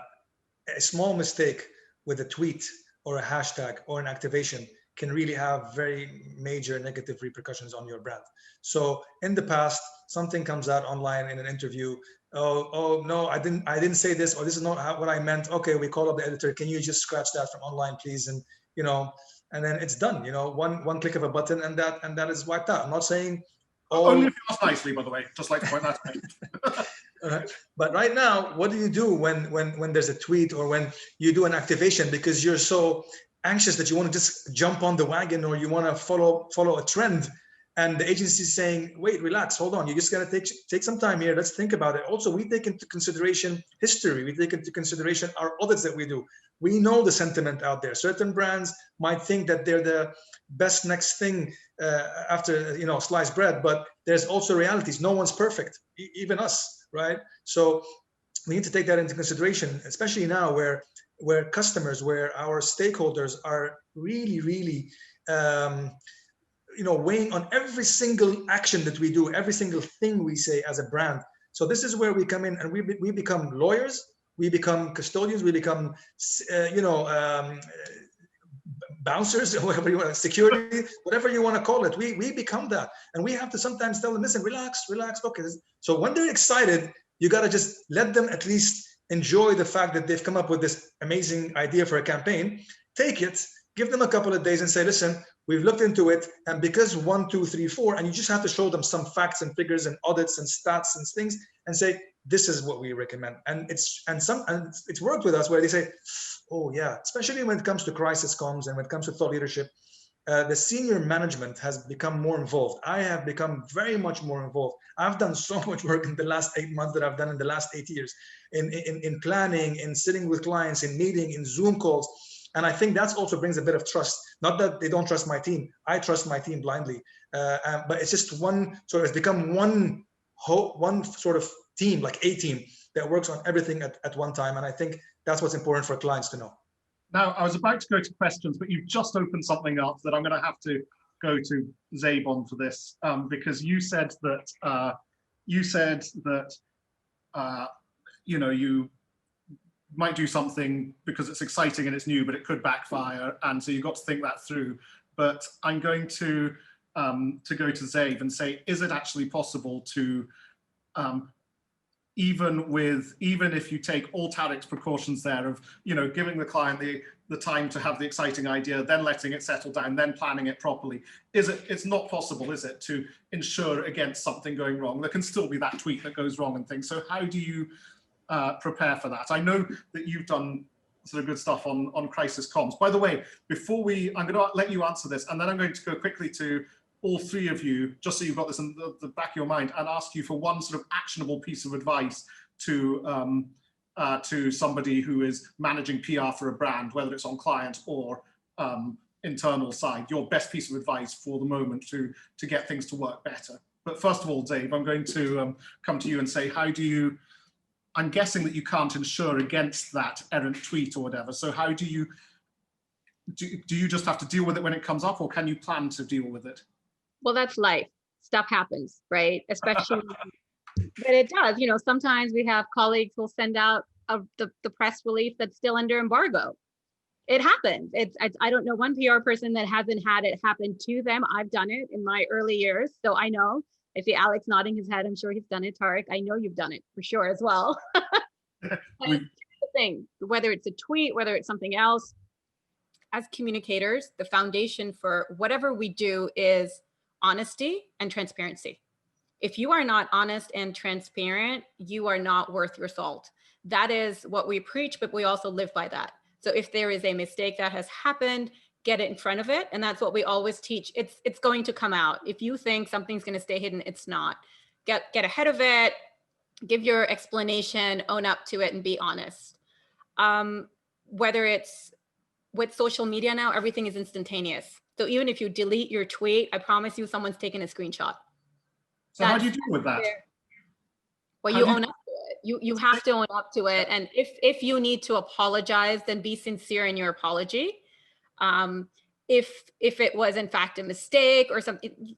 small mistake with a tweet or a hashtag or an activation can really have very major negative repercussions on your brand. So in the past, something comes out online in an interview. Oh no, I didn't say this, or this is not what I meant. Okay, we call up the editor. Can you just scratch that from online, please? And and then it's done. One click of a button, and that is wiped out. I'm not saying only if you ask nicely, by the way. Just like to point that out. But right now, what do you do when there's a tweet or when you do an activation because you're so anxious that you want to just jump on the wagon or you want to follow a trend, and the agency is saying, wait, relax, hold on, you just got to take some time here, let's think about it. Also, we take into consideration history, we take into consideration our audits that we do. We know the sentiment out there. Certain brands might think that they're the best next thing after, you know, sliced bread, but there's also realities. No one's perfect, even us, right? So we need to take that into consideration, especially now where customers, where our stakeholders are really you know, weighing on every single action that we do, every single thing we say as a brand. So this is where we come in, and we become lawyers, we become custodians, we become you know, bouncers, or whatever you want, security, whatever you want to call it. We become that, and we have to sometimes tell them, listen, relax, okay. So when they're excited, you got to just let them at least enjoy the fact that they've come up with this amazing idea for a campaign. Take it, give them a couple of days and say, listen, we've looked into it, and because 1, 2, 3, 4, and you just have to show them some facts and figures and audits and stats and things, and say, this is what we recommend. And it's worked with us where they say, oh yeah, especially when it comes to crisis comms and when it comes to thought leadership, the senior management has become more involved. I have become very much more involved. I've done so much work in the last 8 months that I've done in the last 8 years in planning, in sitting with clients, in meeting, in Zoom calls. And I think that also brings a bit of trust. Not that they don't trust my team. I trust my team blindly. But it's just it's become one sort of team, like a team that works on everything at one time. And I think that's what's important for clients to know. Now, I was about to go to questions, but you've just opened something up that I'm going to have to go to Zabe on for this, because you said that you know, you might do something because it's exciting and it's new, but it could backfire, and so you've got to think that through. But I'm going to go to Zabe and say, is it actually possible to even if you take all Tariq's precautions there of, you know, giving the client the time to have the exciting idea, then letting it settle down, then planning it properly, it's not possible, is it, to ensure against something going wrong? There can still be that tweet that goes wrong and things. So how do you prepare for that? I know that you've done sort of good stuff on crisis comms. By the way, I'm going to let you answer this, and then I'm going to go quickly to all three of you, just so you've got this in the back of your mind, and ask you for one sort of actionable piece of advice to somebody who is managing PR for a brand, whether it's on client or internal side. Your best piece of advice for the moment to get things to work better. But first of all, Dave, I'm going to come to you and say, how do you? I'm guessing that you can't insure against that errant tweet or whatever. So how do you? Do you just have to deal with it when it comes up, or can you plan to deal with it? Well, that's life. Stuff happens, right? Especially, but it does. You know, sometimes we have colleagues who'll send out the press release that's still under embargo. It happens. I don't know one PR person that hasn't had it happen to them. I've done it in my early years, so I know. I see Alex nodding his head. I'm sure he's done it. Tariq, I know you've done it for sure as well. But here's the thing, whether it's a tweet, whether it's something else, as communicators, the foundation for whatever we do is honesty and transparency. If you are not honest and transparent, you are not worth your salt. That is what we preach, but we also live by that. So if there is a mistake that has happened, get it in front of it. And that's what we always teach. It's going to come out. If you think something's going to stay hidden, it's not. Get ahead of it, give your explanation, own up to it, and be honest. Whether it's with social media now, everything is instantaneous. So even if you delete your tweet, I promise you someone's taken a screenshot. So how do you deal with that? Well, you own up to it. You have to own up to it. And if you need to apologize, then be sincere in your apology. If it was in fact a mistake or something,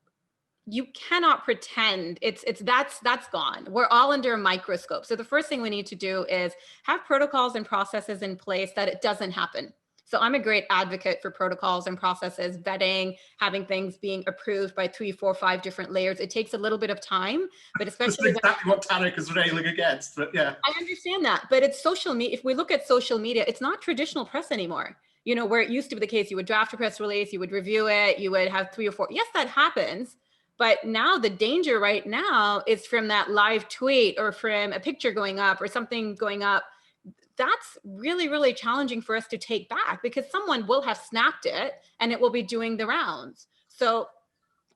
you cannot pretend that's gone. We're all under a microscope. So the first thing we need to do is have protocols and processes in place that it doesn't happen. So I'm a great advocate for protocols and processes, vetting, having things being approved by 3, 4, 5 different layers. It takes a little bit of time, but especially exactly what Tariq is railing against. But yeah, I understand that. But it's social media. If we look at social media, it's not traditional press anymore. You know, where it used to be the case, you would draft a press release, you would review it, you would have 3 or 4. Yes, that happens. But now the danger right now is from that live tweet or from a picture going up or something going up. That's really, really challenging for us to take back because someone will have snapped it and it will be doing the rounds. So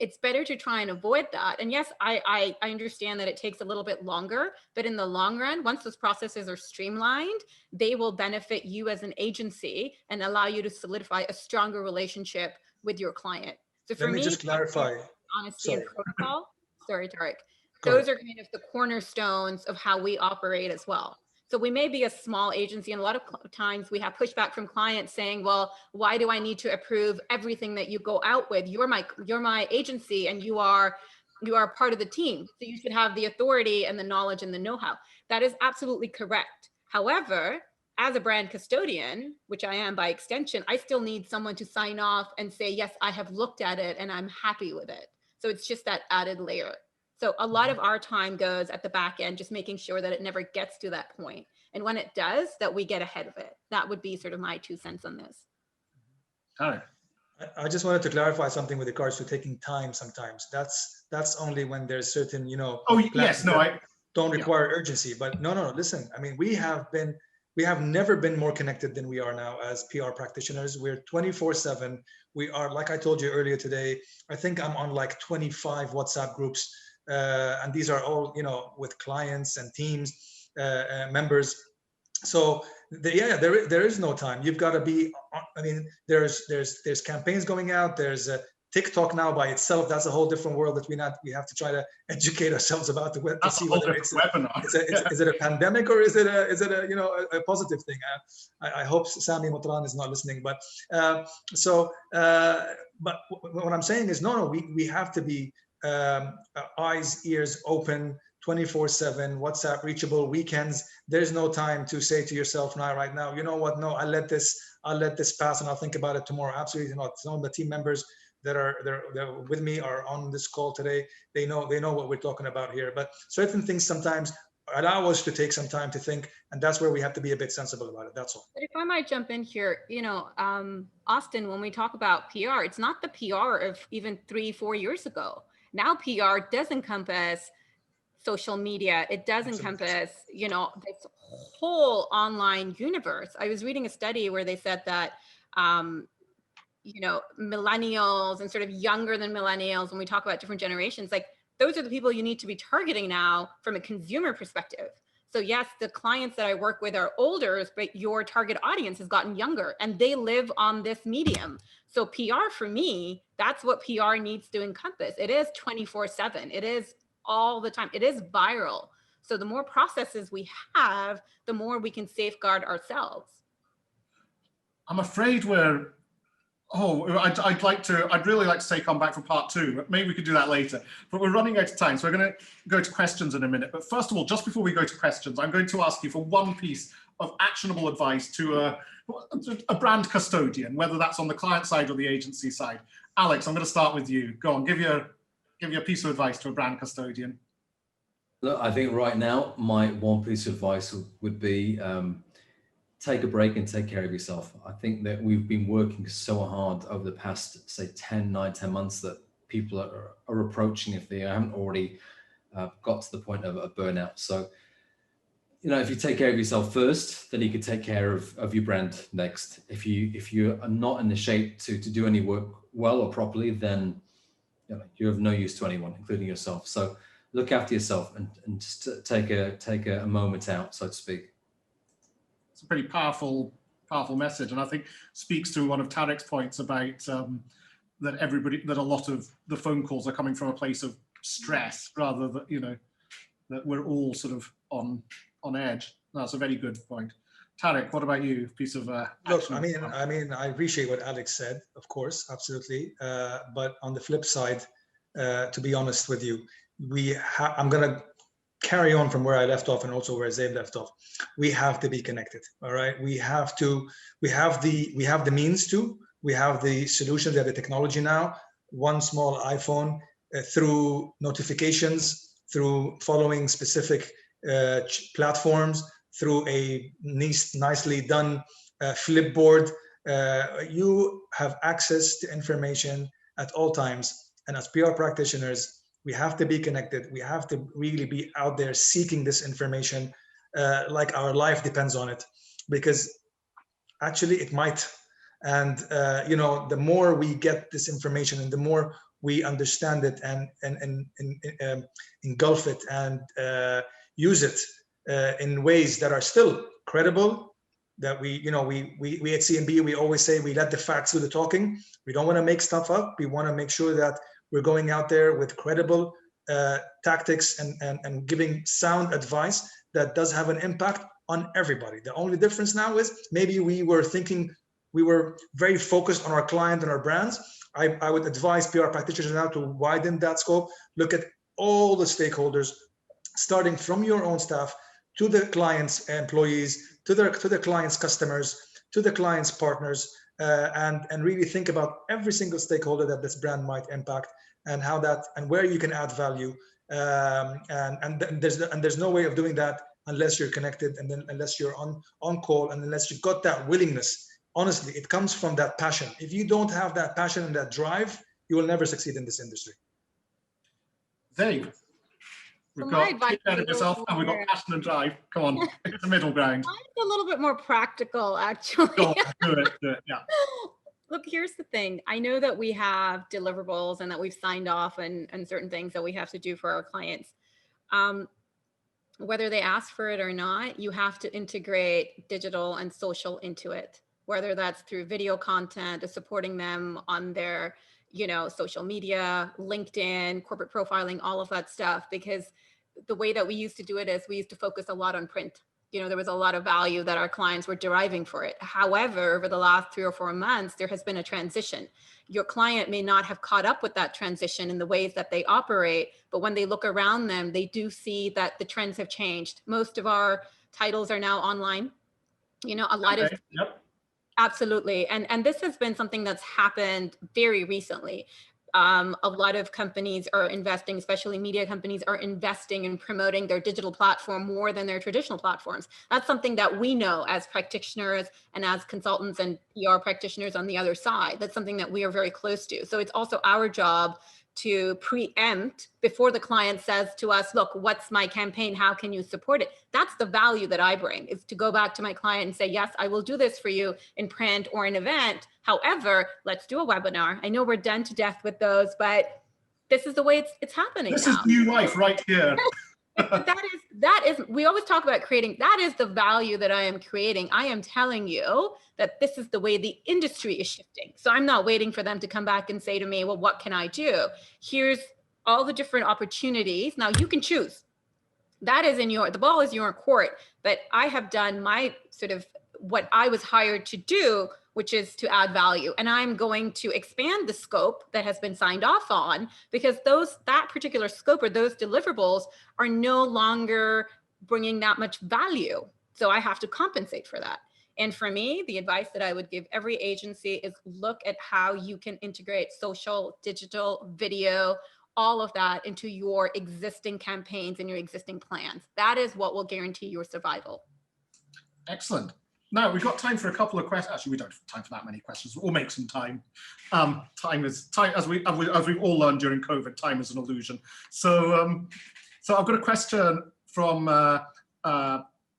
it's better to try and avoid that. And yes, I understand that it takes a little bit longer, but in the long run, once those processes are streamlined, they will benefit you as an agency and allow you to solidify a stronger relationship with your client. So for Let me me, just clarify. honesty and Sorry, protocol, sorry, Tariq, go ahead. those are kind of the cornerstones of how we operate as well. So we may be a small agency, and a lot of times we have pushback from clients saying, well, why do I need to approve everything that you go out with? You're my agency, and you are part of the team. So you should have the authority and the knowledge and the know-how. That is absolutely correct. However, as a brand custodian, which I am by extension, I still need someone to sign off and say, yes, I have looked at it and I'm happy with it. So it's just that added layer. So a lot of our time goes at the back end, just making sure that it never gets to that point. And when it does, that we get ahead of it. That would be sort of my 2 cents on this. All right. I just wanted to clarify something with regards to taking time sometimes. That's only when there's certain, Oh, plans yes, no, that don't yeah. require urgency. But no, listen, I mean, we have never been more connected than we are now as PR practitioners. We're 24/7. We are, like I told you earlier today, I think I'm on like 25 WhatsApp groups. And these are all, with clients and teams, members. So there is no time. You've got to be. I mean, there's campaigns going out. There's TikTok now by itself. That's a whole different world that we have to try to educate ourselves about to see whether it's is it a pandemic or is it a positive thing. I hope Sami Motran is not listening. But but what I'm saying is no. We have to be eyes, ears open, 24/7, WhatsApp reachable, weekends. There's no time to say to yourself right now, you know what? No, I'll let this pass and I'll think about it tomorrow. Absolutely not. Some of the team members that are with me are on this call today. They know what we're talking about here. But certain things sometimes allow us to take some time to think, and that's where we have to be a bit sensible about it. That's all. But if I might jump in here, Austin, when we talk about PR, it's not the PR of even 3-4 years ago. Now PR does encompass social media. It does encompass, this whole online universe. I was reading a study where they said that, millennials and sort of younger than millennials, when we talk about different generations, like those are the people you need to be targeting now from a consumer perspective. So yes, the clients that I work with are older, but your target audience has gotten younger and they live on this medium. So PR for me, that's what PR needs to encompass. It is 24/7. It is all the time. It is viral. So the more processes we have, the more we can safeguard ourselves. I'm afraid I'd really like to say come back for part 2, but maybe we could do that later. But we're running out of time, so we're going to go to questions in a minute. But first of all, just before we go to questions, I'm going to ask you for one piece of actionable advice to a brand custodian, whether that's on the client side or the agency side. Alex, I'm going to start with you. Go on, give you a piece of advice to a brand custodian. Look, I think right now, my one piece of advice would be take a break and take care of yourself. I think that we've been working so hard over the past, say, 10 months that people are approaching if they haven't already got to the point of a burnout. So, if you take care of yourself first, then you can take care of your brand next. If you are not in the shape to do any work well or properly, then you're of no use to anyone, including yourself. So look after yourself and just take a moment out, so to speak. It's a pretty powerful message, and I think speaks to one of Tariq's points about that a lot of the phone calls are coming from a place of stress rather than that we're all sort of on edge. That's a very good point. Tariq, what about you? Piece of look. I mean, I appreciate what Alex said, of course, absolutely. But on the flip side, to be honest with you, I'm gonna carry on from where I left off and also where Zaid left off. We have to be connected. All right. We have the means to. We have the solution. We have the technology now. One small iPhone, through notifications, through following specific platforms, through a nicely done Flipboard. You have access to information at all times. And as PR practitioners, we have to be connected. We have to really be out there seeking this information like our life depends on it, because actually it might. And the more we get this information and the more we understand it and engulf it and use it in ways that are still credible, that we at CMB, we always say we let the facts do the talking. We don't want to make stuff up. We want to make sure that we're going out there with credible tactics and giving sound advice that does have an impact on everybody. The only difference now is maybe we were very focused on our client and our brands. I would advise PR practitioners now to widen that scope, look at all the stakeholders, starting from your own staff to the client's employees, to the client's customers, to the client's partners, and really think about every single stakeholder that this brand might impact and how that and where you can add value. And there's no way of doing that unless you're connected, and then unless you're on call, and unless you've got that willingness. Honestly, it comes from that passion. If you don't have that passion and that drive, you will never succeed in this industry. Dave, we've got take care of yourself, and we've got passion and drive. Come on, pick the middle ground. Mine's a little bit more practical, actually. Go on, do it, yeah. Look, here's the thing. I know that we have deliverables and that we've signed off and certain things that we have to do for our clients. Whether they ask for it or not, you have to integrate digital and social into it, whether that's through video content or supporting them on their, social media, LinkedIn, corporate profiling, all of that stuff. Because the way that we used to do it is we used to focus a lot on print. There was a lot of value that our clients were deriving for it. However, over the last 3 or 4 months, there has been a transition. Your client may not have caught up with that transition in the ways that they operate, but when they look around them, they do see that the trends have changed. Most of our titles are now online. A lot of, yep. Absolutely. And this has been something that's happened very recently. A lot of companies are investing, especially media companies are investing in promoting their digital platform more than their traditional platforms. That's something that we know as practitioners and as consultants and PR practitioners on the other side. That's something that we are very close to. So it's also our job to preempt before the client says to us, look, what's my campaign? How can you support it? That's the value that I bring, is to go back to my client and say, yes, I will do this for you in print or an event. However, let's do a webinar. I know we're done to death with those, but this is the way it's happening. This now. is new life right here. that is, we always talk about creating, that is the value that I am creating. I am telling you that this is the way the industry is shifting. So I'm not waiting for them to come back and say to me, well, what can I do? Here's all the different opportunities. Now you can choose. That is the ball is in your court, but I have done my sort of what I was hired to do, which is to add value. And I'm going to expand the scope that has been signed off on, because that particular scope or those deliverables are no longer bringing that much value. So I have to compensate for that. And for me, the advice that I would give every agency is look at how you can integrate social, digital, video, all of that into your existing campaigns and your existing plans. That is what will guarantee your survival. Excellent. Now we've got time for a couple of questions. Actually, we don't have time for that many questions. We'll make some time. Time as we've all learned during COVID. Time is an illusion. So I've got a question from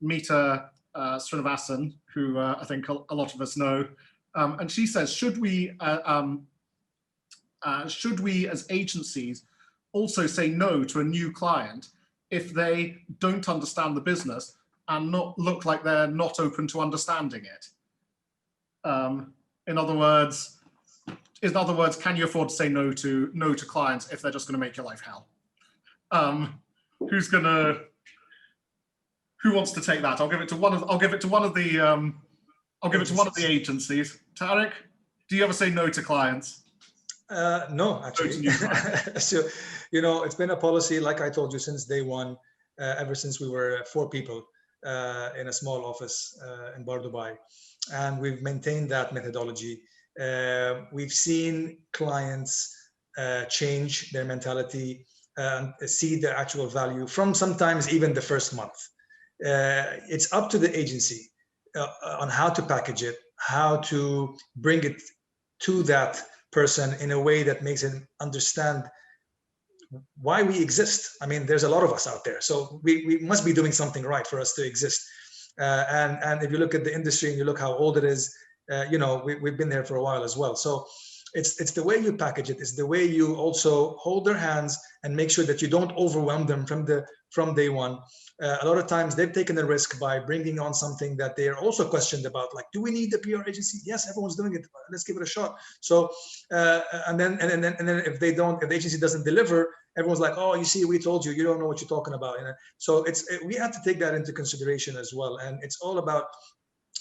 Meeta Srinivasan, who I think a lot of us know, and she says, should we as agencies also say no to a new client if they don't understand the business and not look like they're not open to understanding it? In other words, can you afford to say no to clients if they're just going to make your life hell? Who wants to take that? I'll give it to one of the agencies. Tarek, do you ever say no to clients? No, actually. So, it's been a policy, like I told you, since day one, ever since we were 4 people in a small office in Bar Dubai, and we've maintained that methodology. We've seen clients change their mentality, see the actual value from sometimes even the first month. It's up to the agency on how to package it, how to bring it to that person in a way that makes him understand why we exist. I mean, there's a lot of us out there, so we must be doing something right for us to exist. And if you look at the industry and you look how old it is, we've been there for a while as well. So It's the way you package it. It's the way you also hold their hands and make sure that you don't overwhelm them from day one. A lot of times they've taken a risk by bringing on something that they're also questioned about, like, do we need a PR agency? Yes, everyone's doing it. Let's give it a shot. So, and then if the agency doesn't deliver, everyone's like, oh, you see, we told you, you don't know what you're talking about. So we have to take that into consideration as well. And it's all about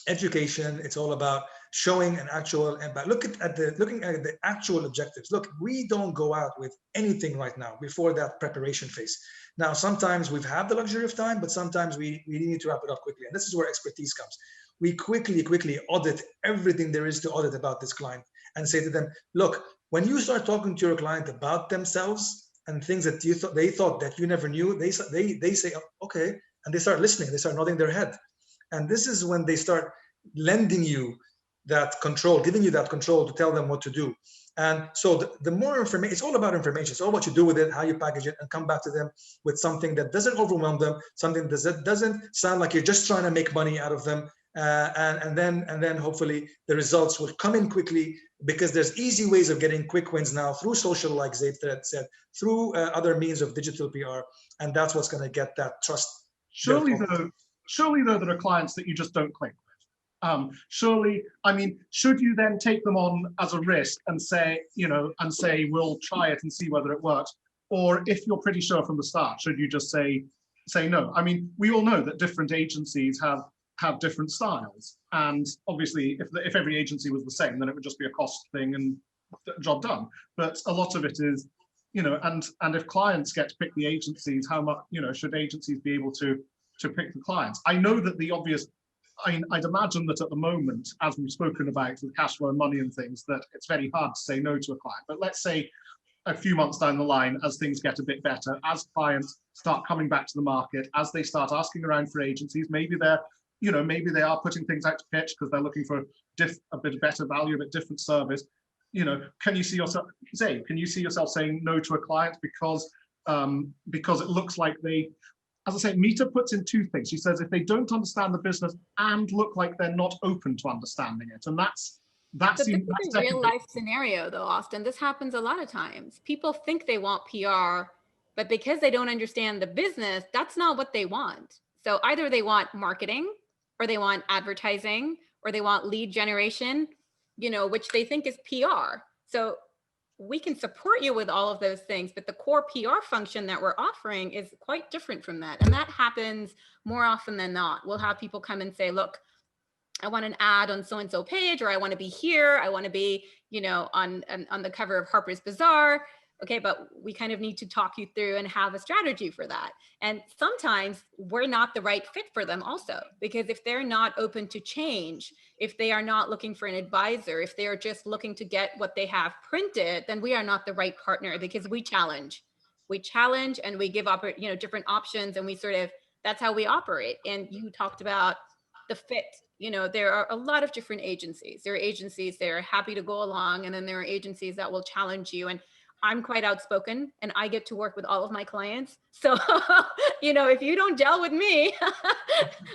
education. It's all about showing an actual impact. Looking at the actual objectives. Look, we don't go out with anything right now before that preparation phase. Now, sometimes we've had the luxury of time, but sometimes we need to wrap it up quickly. And this is where expertise comes. We quickly audit everything there is to audit about this client and say to them, look, when you start talking to your client about themselves and things that they thought that you never knew, they say, oh, okay, and they start listening. They start nodding their head. And this is when they start lending you that control, giving you that control to tell them what to do. And so the more information, it's all about information. It's all what you do with it, how you package it, and come back to them with something that doesn't overwhelm them, something that doesn't sound like you're just trying to make money out of them. And then hopefully the results will come in quickly, because there's easy ways of getting quick wins now through social, like Zaid said, through other means of digital PR. And that's what's going to get that trust. Surely though, there are clients that you just don't click with. Surely, I mean, should you then take them on as a risk and say, we'll try it and see whether it works? Or if you're pretty sure from the start, should you just say no? I mean, we all know that different agencies have different styles. And obviously, if every agency was the same, then it would just be a cost thing and job done. But a lot of it is, and if clients get to pick the agencies, how much, should agencies be able to pick the clients? I know that the obvious, I'd imagine that at the moment, as we've spoken about with cash flow and money and things, that it's very hard to say no to a client. But let's say a few months down the line, as things get a bit better, as clients start coming back to the market, as they start asking around for agencies, maybe they are putting things out to pitch because they're looking for a bit better value, a bit different service. Can you see yourself, saying no to a client because it looks like they, as I say, Mita puts in two things. She says if they don't understand the business and look like they're not open to understanding it, and that's a real life scenario though, Austin. This happens a lot of times. People think they want PR, but because they don't understand the business, that's not what they want. So either they want marketing, or they want advertising, or they want lead generation, which they think is PR. So we can support you with all of those things, but the core PR function that we're offering is quite different from that. And that happens more often than not. We'll have people come and say, look, I want an ad on so-and-so page, or I want to be here. I want to be, on the cover of Harper's Bazaar. Okay, but we kind of need to talk you through and have a strategy for that. And sometimes we're not the right fit for them also, because if they're not open to change, if they are not looking for an advisor, if they are just looking to get what they have printed, then we are not the right partner, because we challenge and we give up, different options, and that's how we operate. And you talked about the fit. There are a lot of different agencies. There are agencies that are happy to go along, and then there are agencies that will challenge you. And I'm quite outspoken, and I get to work with all of my clients. So, if you don't gel with me,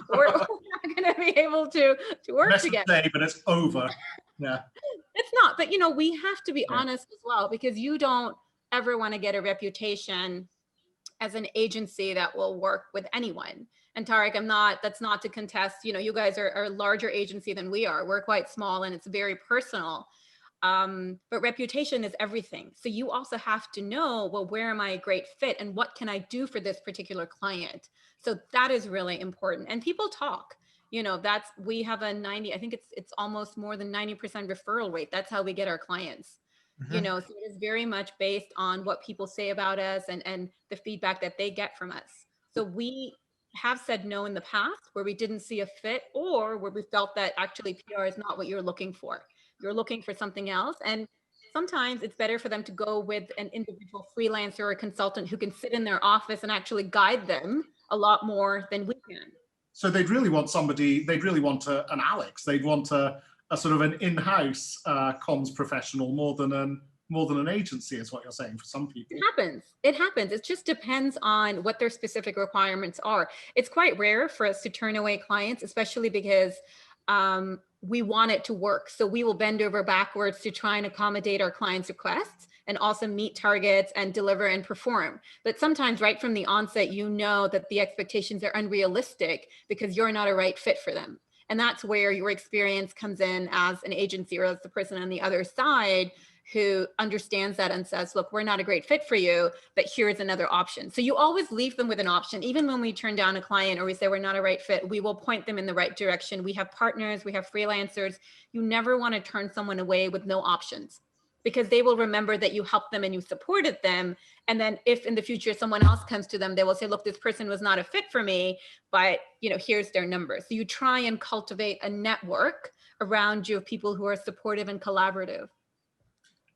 we're not going to be able to work together. But it's over. Yeah. It's not, but we have to be honest as well, because you don't ever want to get a reputation as an agency that will work with anyone. And Tarek, that's not to contest, you guys are a larger agency than we are. We're quite small, and it's very personal. But reputation is everything. So you also have to know, well, where am I a great fit, and what can I do for this particular client? So that is really important. And people talk, we have a 90, I think it's almost more than 90% referral rate. That's how we get our clients. So it is very much based on what people say about us and the feedback that they get from us. So we have said no in the past where we didn't see a fit, or where we felt that actually PR is not what you're looking for. You're looking for something else. And sometimes it's better for them to go with an individual freelancer or a consultant who can sit in their office and actually guide them a lot more than we can. So they'd really want an Alex. They'd want a sort of an in-house comms professional more than an agency, is what you're saying for some people. It happens. It just depends on what their specific requirements are. It's quite rare for us to turn away clients, especially because we want it to work. So we will bend over backwards to try and accommodate our clients' requests and also meet targets and deliver and perform. But sometimes right from the onset, you know that the expectations are unrealistic because you're not a right fit for them. And that's where your experience comes in as an agency or as the person on the other side who understands that and says, look, we're not a great fit for you, but here's another option. So you always leave them with an option. Even when we turn down a client or we say we're not a right fit, we will point them in the right direction. We have partners, we have freelancers. You never want to turn someone away with no options, because they will remember that you helped them and you supported them. And then if in the future someone else comes to them, they will say, look, this person was not a fit for me, but here's their number. So you try and cultivate a network around you of people who are supportive and collaborative.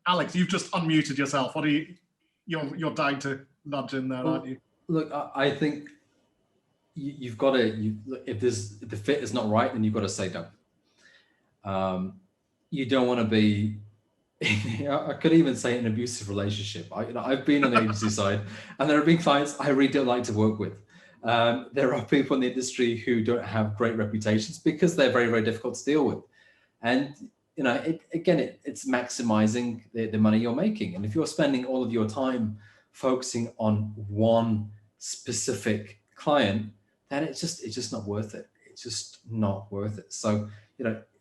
Alex, you've just unmuted yourself. What are you're dying to nudge in there, aren't you? Look, I think you've got to, if the fit is not right, then you've got to say no. You don't want to be, I could even say an abusive relationship. I've been on the agency side, and there have been clients I really don't like to work with. There are people in the industry who don't have great reputations because they're very, very difficult to deal with. And it's maximizing the money you're making. And if you're spending all of your time focusing on one specific client, then it's just not worth it. It's just not worth it. So,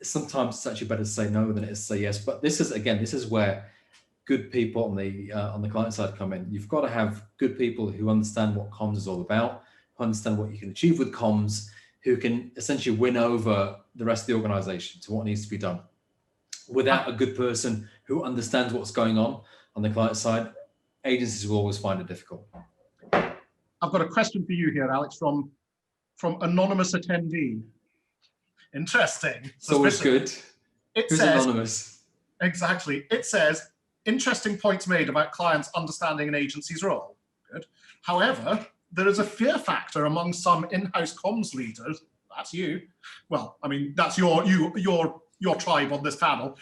sometimes it's actually better to say no than it is to say yes. But this is where good people on the client side come in. You've got to have good people who understand what comms is all about, who understand what you can achieve with comms, who can essentially win over the rest of the organization to what needs to be done. Without a good person who understands what's going on the client side, agencies will always find it difficult. I've got a question for you here, Alex, from anonymous attendee. Interesting. It's always good. Who's anonymous? Exactly. It says, interesting points made about clients understanding an agency's role. Good. However, there is a fear factor among some in-house comms leaders. That's you. Well, I mean, that's your tribe on this panel,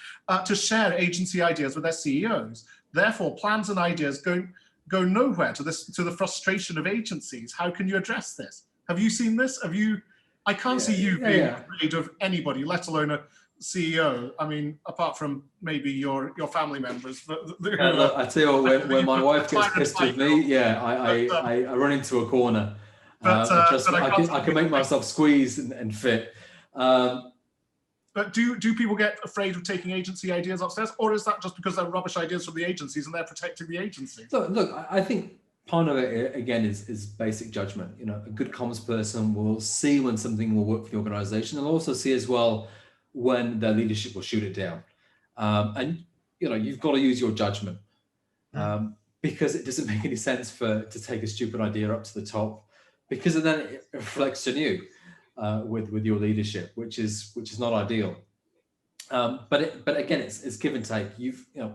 to share agency ideas with their CEOs. Therefore, plans and ideas go nowhere, to the frustration of agencies. How can you address this? Have you seen this? I can't see you being afraid of anybody, let alone a CEO. I mean, apart from maybe your family members. I tell you, when my wife gets pissed with me, I run into a corner. I can make myself squeeze and fit. But do people get afraid of taking agency ideas upstairs, or is that just because they're rubbish ideas from the agencies and they're protecting the agency? Look, I think part of it again is basic judgment. A good comms person will see when something will work for the organization, and also see as well when their leadership will shoot it down. And you've got to use your judgment, because it doesn't make any sense to take a stupid idea up to the top, because then it reflects on you. With your leadership, which is not ideal. But again, it's give and take.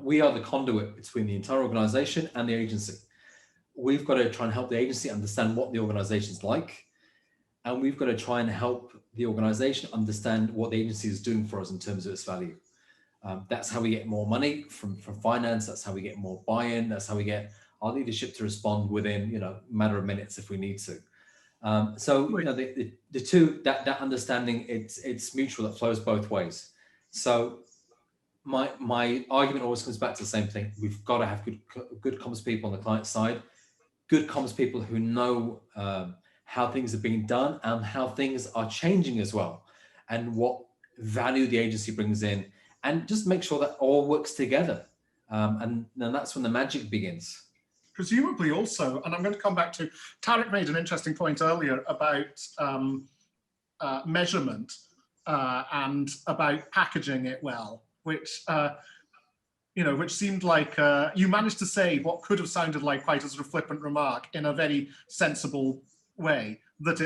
We are the conduit between the entire organization and the agency. We've got to try and help the agency understand what the organization's like, and we've got to try and help the organization understand what the agency is doing for us in terms of its value. That's how we get more money from finance. That's how we get more buy-in. That's how we get our leadership to respond within a matter of minutes if we need to. So the two, that understanding, it's mutual, it flows both ways. So my argument always comes back to the same thing. We've got to have good comms people on the client side, good comms people who know how things are being done and how things are changing as well, and what value the agency brings in, and just make sure that all works together. And then that's when the magic begins. Presumably also, and I'm going to come back to, Tarek made an interesting point earlier about measurement and about packaging it well, which seemed like you managed to say what could have sounded like quite a sort of flippant remark in a very sensible way. That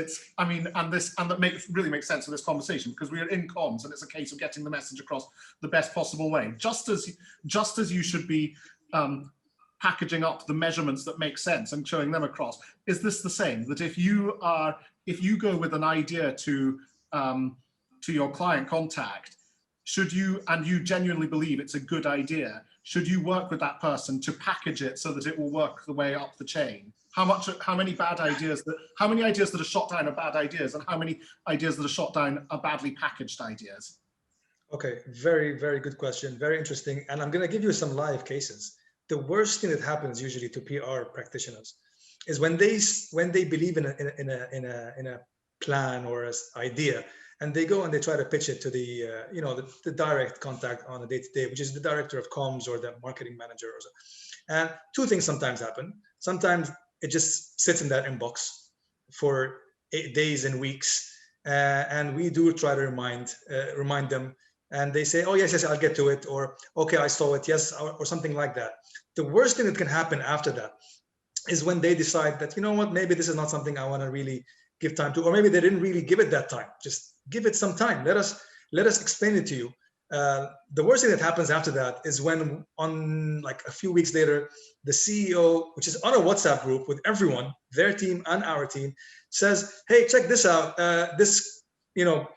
really makes sense of this conversation, because we are in comms and it's a case of getting the message across the best possible way. Just as you should be packaging up the measurements that make sense and showing them across. Is this the same? That if you go with an idea to your client contact, and you genuinely believe it's a good idea, should you work with that person to package it so that it will work the way up the chain? How many ideas that are shot down are bad ideas, and how many ideas that are shot down are badly packaged ideas? Okay, very, very good question. Very interesting. And I'm going to give you some live cases. The worst thing that happens usually to PR practitioners is when they believe in a plan or an idea, and they go and they try to pitch it to the the direct contact on a day-to-day, which is the director of comms or the marketing manager or so. And two things sometimes happen. Sometimes it just sits in that inbox for 8 days and weeks, and we do try to remind them, and they say, oh yes, I'll get to it, or okay, I saw it, yes, or something like that. The worst thing that can happen after that is when they decide that, you know what, maybe this is not something I want to really give time to, or maybe they didn't really give it that time. Just give it some time. Let us explain it to you. The worst thing that happens after that is when, on like a few weeks later, the CEO, which is on a WhatsApp group with everyone, their team and our team, says, hey, check this out. This,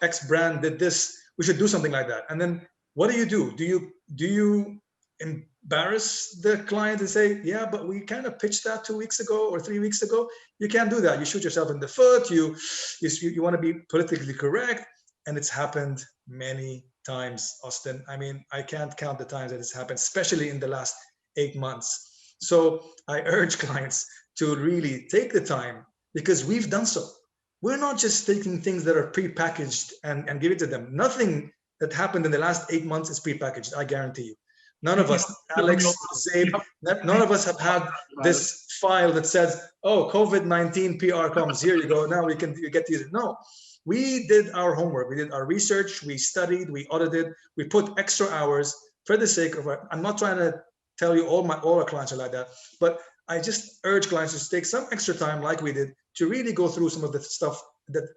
X brand did this. We should do something like that. And then what do? Do you embarrass the client and say, yeah, but we kind of pitched that 2 weeks ago or 3 weeks ago? You can't do that. You shoot yourself in the foot. You want to be politically correct. And it's happened many times, Austin. I mean, I can't count the times that it's happened, especially in the last 8 months. So I urge clients to really take the time, because we've done so. We're not just taking things that are pre-packaged and give it to them. Nothing that happened in the last 8 months is pre-packaged, I guarantee you. None of us, Alex, Zaid, none of us have had this file that says, oh, COVID-19 PR comes, here you go, now you get to use it. No, we did our homework, we did our research, we studied, we audited, we put extra hours for the sake of I'm not trying to tell you all our clients are like that, but I just urge clients to take some extra time, like we did, to really go through some of the stuff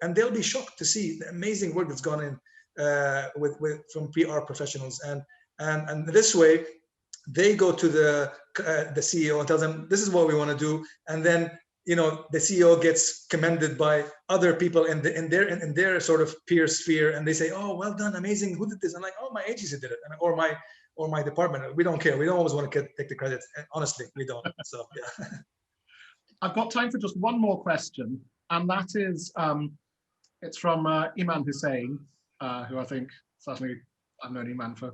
and they'll be shocked to see the amazing work that's gone in from PR professionals. And this way, they go to the CEO and tells them, this is what we want to do. And then, the CEO gets commended by other people in their sort of peer sphere. And they say, oh, well done, amazing. Who did this? I'm like, oh, my agency did it. Or my department. We don't care. We don't always want to take the credit. Honestly, we don't. So, yeah. I've got time for just one more question. And that is, it's from Iman Hussein, who I think certainly I've known Iman for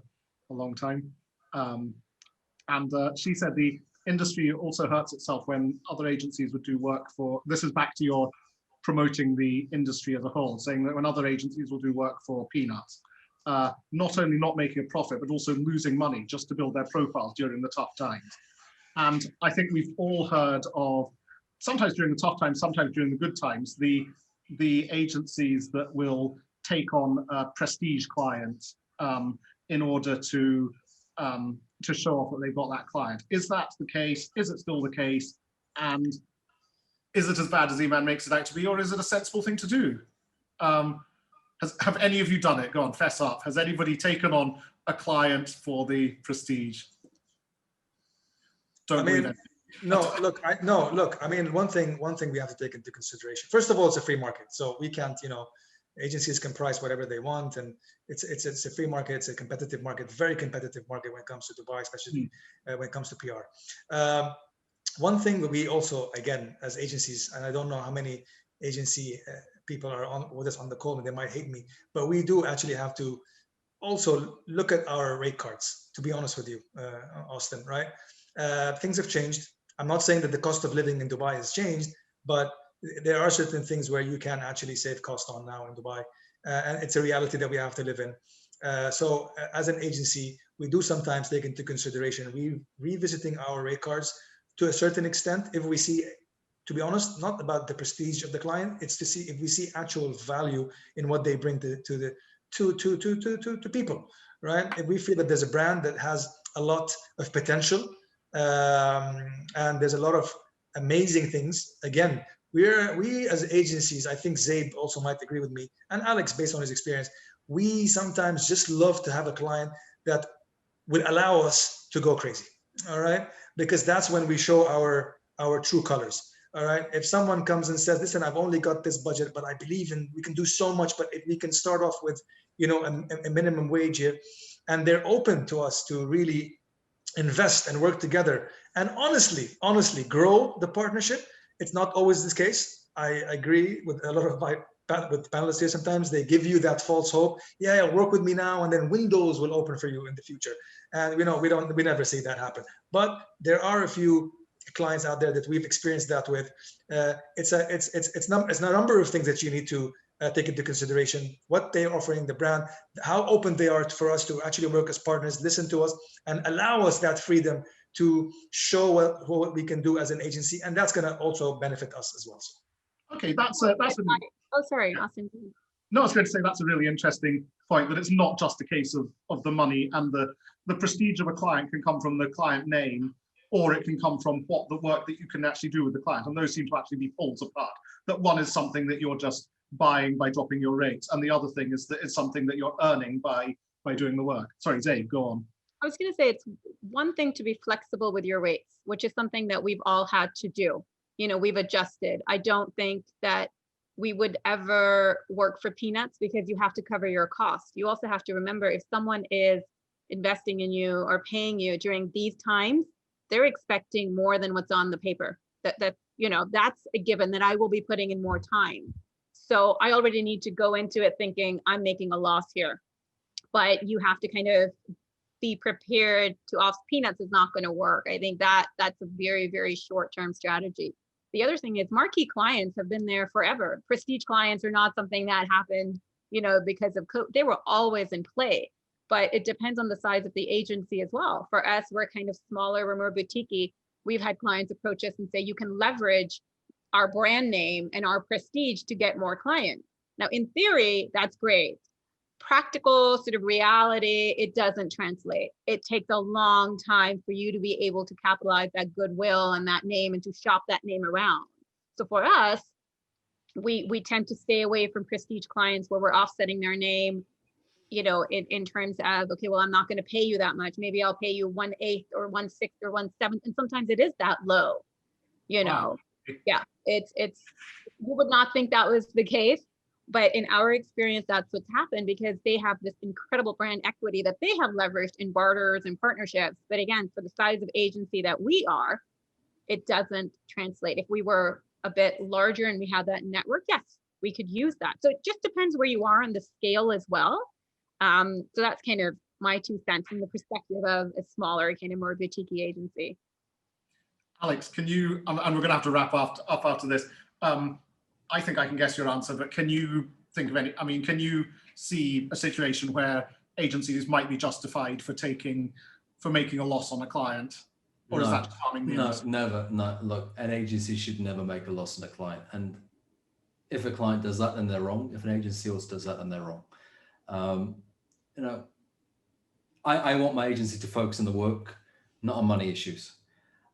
a long time. And she said the industry also hurts itself when other agencies would do work for, this is back to your promoting the industry as a whole, saying that when other agencies will do work for peanuts, not only not making a profit, but also losing money just to build their profiles during the tough times. And I think we've all heard of, sometimes during the tough times, sometimes during the good times, the agencies that will take on prestige clients in order to show off that they've got that client. Is that the case? Is it still the case? And is it as bad as Iman makes it out to be, or is it a sensible thing to do? Have any of you done it? Go on, fess up. Has anybody taken on a client for the prestige? Don't believe it. No, look. I mean, one thing we have to take into consideration. First of all, it's a free market, so we can't. Agencies can price whatever they want, and it's a free market. It's a competitive market, very competitive market when it comes to Dubai, especially when it comes to PR. One thing that we also, again, as agencies, and I don't know how many agency people are on with us on the call, and they might hate me, but we do actually have to also look at our rate cards. To be honest with you, Austin, right? Things have changed. I'm not saying that the cost of living in Dubai has changed, but there are certain things where you can actually save cost on now in Dubai. And it's a reality that we have to live in. So as an agency, we do sometimes take into consideration revisiting our rate cards to a certain extent. If we see, to be honest, not about the prestige of the client, it's to see if we see actual value in what they bring to people, right? If we feel that there's a brand that has a lot of potential, and there's a lot of amazing things. Again, we as agencies, I think Zaid also might agree with me, and Alex, based on his experience, we sometimes just love to have a client that will allow us to go crazy. All right, because that's when we show our true colors. All right, if someone comes and says, listen, I've only got this budget, but I believe we can do so much, but if we can start off with a minimum wage here, and they're open to us to really invest and work together and honestly grow the partnership. It's not always this case. I agree with a lot of my with panelists here, sometimes they give you that false hope. Yeah, work with me now, and then windows will open for you in the future. And we never see that happen. But there are a few clients out there that we've experienced that with. It's a number of things that you need to take into consideration: what they're offering, the brand, how open they are for us to actually work as partners, listen to us, and allow us that freedom to show what we can do as an agency, and that's going to also benefit us as well. Okay, Oh, sorry, Austin. no, I was going to say that's a really interesting point, that it's not just a case of the money, and the prestige of a client can come from the client name, or it can come from what the work that you can actually do with the client, and those seem to actually be poles apart. That one is something that you're just buying by dropping your rates, and the other thing is that it's something that you're earning by doing the work. Sorry, Zaid, go on. I was going to say, it's one thing to be flexible with your rates, which is something that we've all had to do. You know, we've adjusted. I don't think that we would ever work for peanuts, because you have to cover your costs. You also have to remember, if someone is investing in you or paying you during these times, they're expecting more than what's on the paper. That you know, that's a given, that I will be putting in more time. So I already need to go into it thinking I'm making a loss here. But you have to kind of be prepared to off peanuts is not going to work. I think that's a very, very short-term strategy. The other thing is, marquee clients have been there forever. Prestige clients are not something that happened, you know, because of COVID. They were always in play, but it depends on the size of the agency as well. For us, we're kind of smaller, we're more boutique-y. We've had clients approach us and say, you can leverage our brand name and our prestige to get more clients. Now, in theory, that's great. Practical sort of reality, it doesn't translate. It takes a long time for you to be able to capitalize that goodwill and that name and to shop that name around. So for us, we tend to stay away from prestige clients where we're offsetting their name, you know, in terms of, okay, well, I'm not going to pay you that much. Maybe I'll pay you 1/8 or 1/6 or 1/7. And sometimes it is that low, you know. Wow. Yeah, it's you would not think that was the case. But in our experience, that's what's happened, because they have this incredible brand equity that they have leveraged in barters and partnerships. But again, for the size of agency that we are, it doesn't translate. If we were a bit larger and we had that network, yes, we could use that. So it just depends where you are on the scale as well. So that's kind of my 2 cents from the perspective of a smaller, kind of more boutique agency. Alex, can you, and we're going to have to wrap up after this. I think I can guess your answer, but can you think of any, I mean, can you see a situation where agencies might be justified for making a loss on a client? Or is that harming the industry? Never. No, look, an agency should never make a loss on a client. And if a client does that, then they're wrong. If an agency also does that, then they're wrong. You know, I want my agency to focus on the work, not on money issues.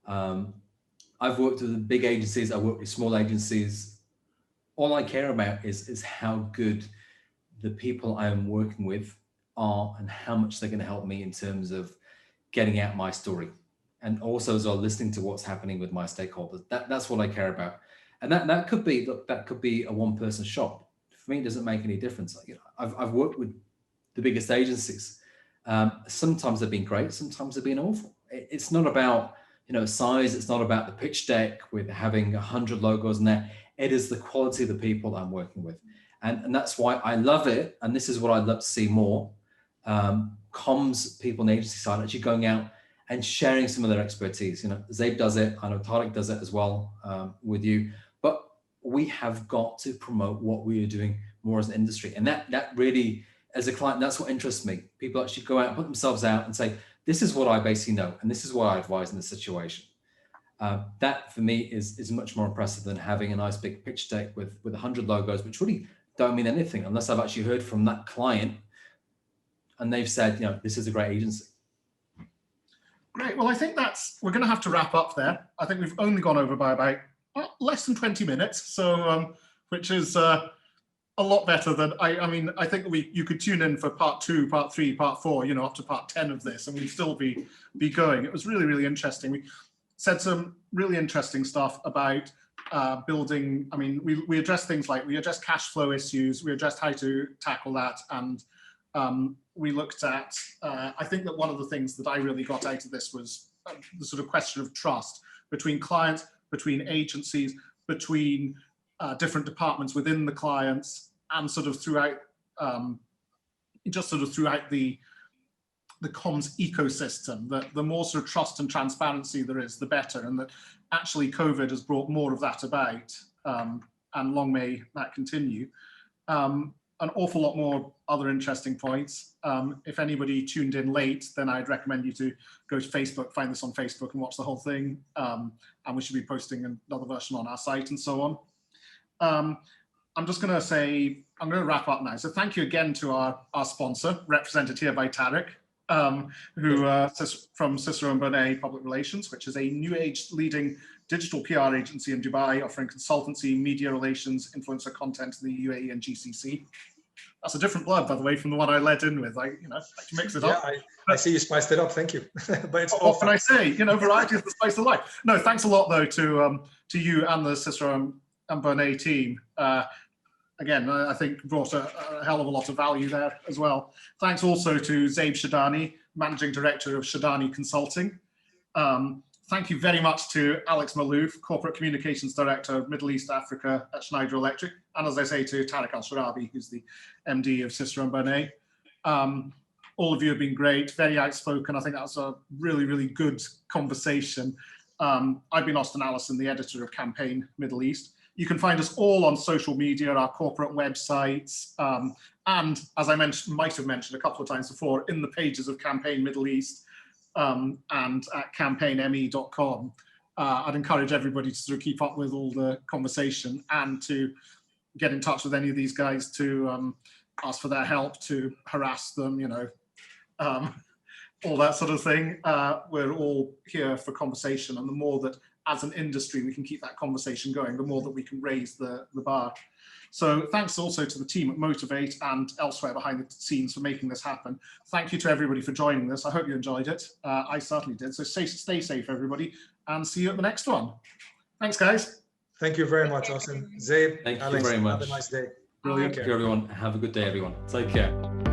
I've worked with big agencies, I've worked with small agencies. All I care about is how good the people I am working with are and how much they're going to help me in terms of getting out my story. And also as well, listening to what's happening with my stakeholders. That's what I care about. And that could be, look, that could be a one-person shop. For me, it doesn't make any difference. You know, I've worked with the biggest agencies. Sometimes they've been great, sometimes they've been awful. It's not about, you know, size. It's not about the pitch deck with having 100 logos in there. It is the quality of the people I'm working with. And that's why I love it. And this is what I'd love to see more. Comms people on the agency side actually going out and sharing some of their expertise. You know, Zaid does it. I know Tarek does it as well with you. But we have got to promote what we are doing more as an industry. And that really, as a client, that's what interests me. People actually go out and put themselves out and say, this is what I basically know. And this is what I advise in this situation. That for me is much more impressive than having a nice big pitch deck with 100 logos, which really don't mean anything unless I've actually heard from that client and they've said, you know, this is a great agency. Great. Well, I think we're going to have to wrap up there. I think we've only gone over by about less than 20 minutes, so which is a lot better than I mean. I think you could tune in for part 2, part 3, part 4, you know, up to part 10 of this, and we'd still be going. It was really, really interesting. We said some really interesting stuff about building. I mean, we addressed things like we addressed cash flow issues, we addressed how to tackle that, and we looked at, I think that one of the things that I really got out of this was the sort of question of trust between clients, between agencies, between different departments within the clients and sort of throughout, just sort of throughout the comms ecosystem, that the more sort of trust and transparency there is, the better, and that actually COVID has brought more of that about, and long may that continue. An awful lot more other interesting points. If anybody tuned in late, then I'd recommend you to go to Facebook, find this on Facebook and watch the whole thing. And we should be posting another version on our site and so on. I'm just going to say, I'm going to wrap up now. So thank you again to our sponsor, represented here by Tarek, from Cicero and Bernet Public Relations, which is a new age leading digital PR agency in Dubai, offering consultancy, media relations, influencer content to the UAE and GCC. That's a different blurb, by the way, from the one I led in with. I like to mix it up. I see you spiced it up. Thank you. But it's what can I say? Variety is the spice of life. No, thanks a lot though to you and the Cicero and Bernet team. Again, I think brought a hell of a lot of value there as well. Thanks also to Zaib Shadani, Managing Director of Shadani Consulting. Thank you very much to Alex Malouf, Corporate Communications Director, Middle East Africa at Schneider Electric. And as I say, to Tarek Al-Sharabi, who's the MD of Cicero and Bernet. All of you have been great, very outspoken. I think that was a really, really good conversation. I've been Austin Allison, the editor of Campaign Middle East. You can find us all on social media, our corporate websites, and as I might have mentioned a couple of times before, in the pages of Campaign Middle East and at campaignme.com. I'd encourage everybody to sort of keep up with all the conversation and to get in touch with any of these guys to ask for their help, to harass them, all that sort of thing. We're all here for conversation, and the more that as an industry we can keep that conversation going, the more that we can raise the bar. So thanks also to the team at Motivate and elsewhere behind the scenes for making this happen. Thank you to everybody for joining this. I hope you enjoyed it. I certainly did. So stay safe, everybody, and see you at the next one. Thanks, guys. Thank you very much, Austin. Zaib, Thank Alex, you very much. Have a nice day. Brilliant. Thank you, everyone. Have a good day, everyone. Take care.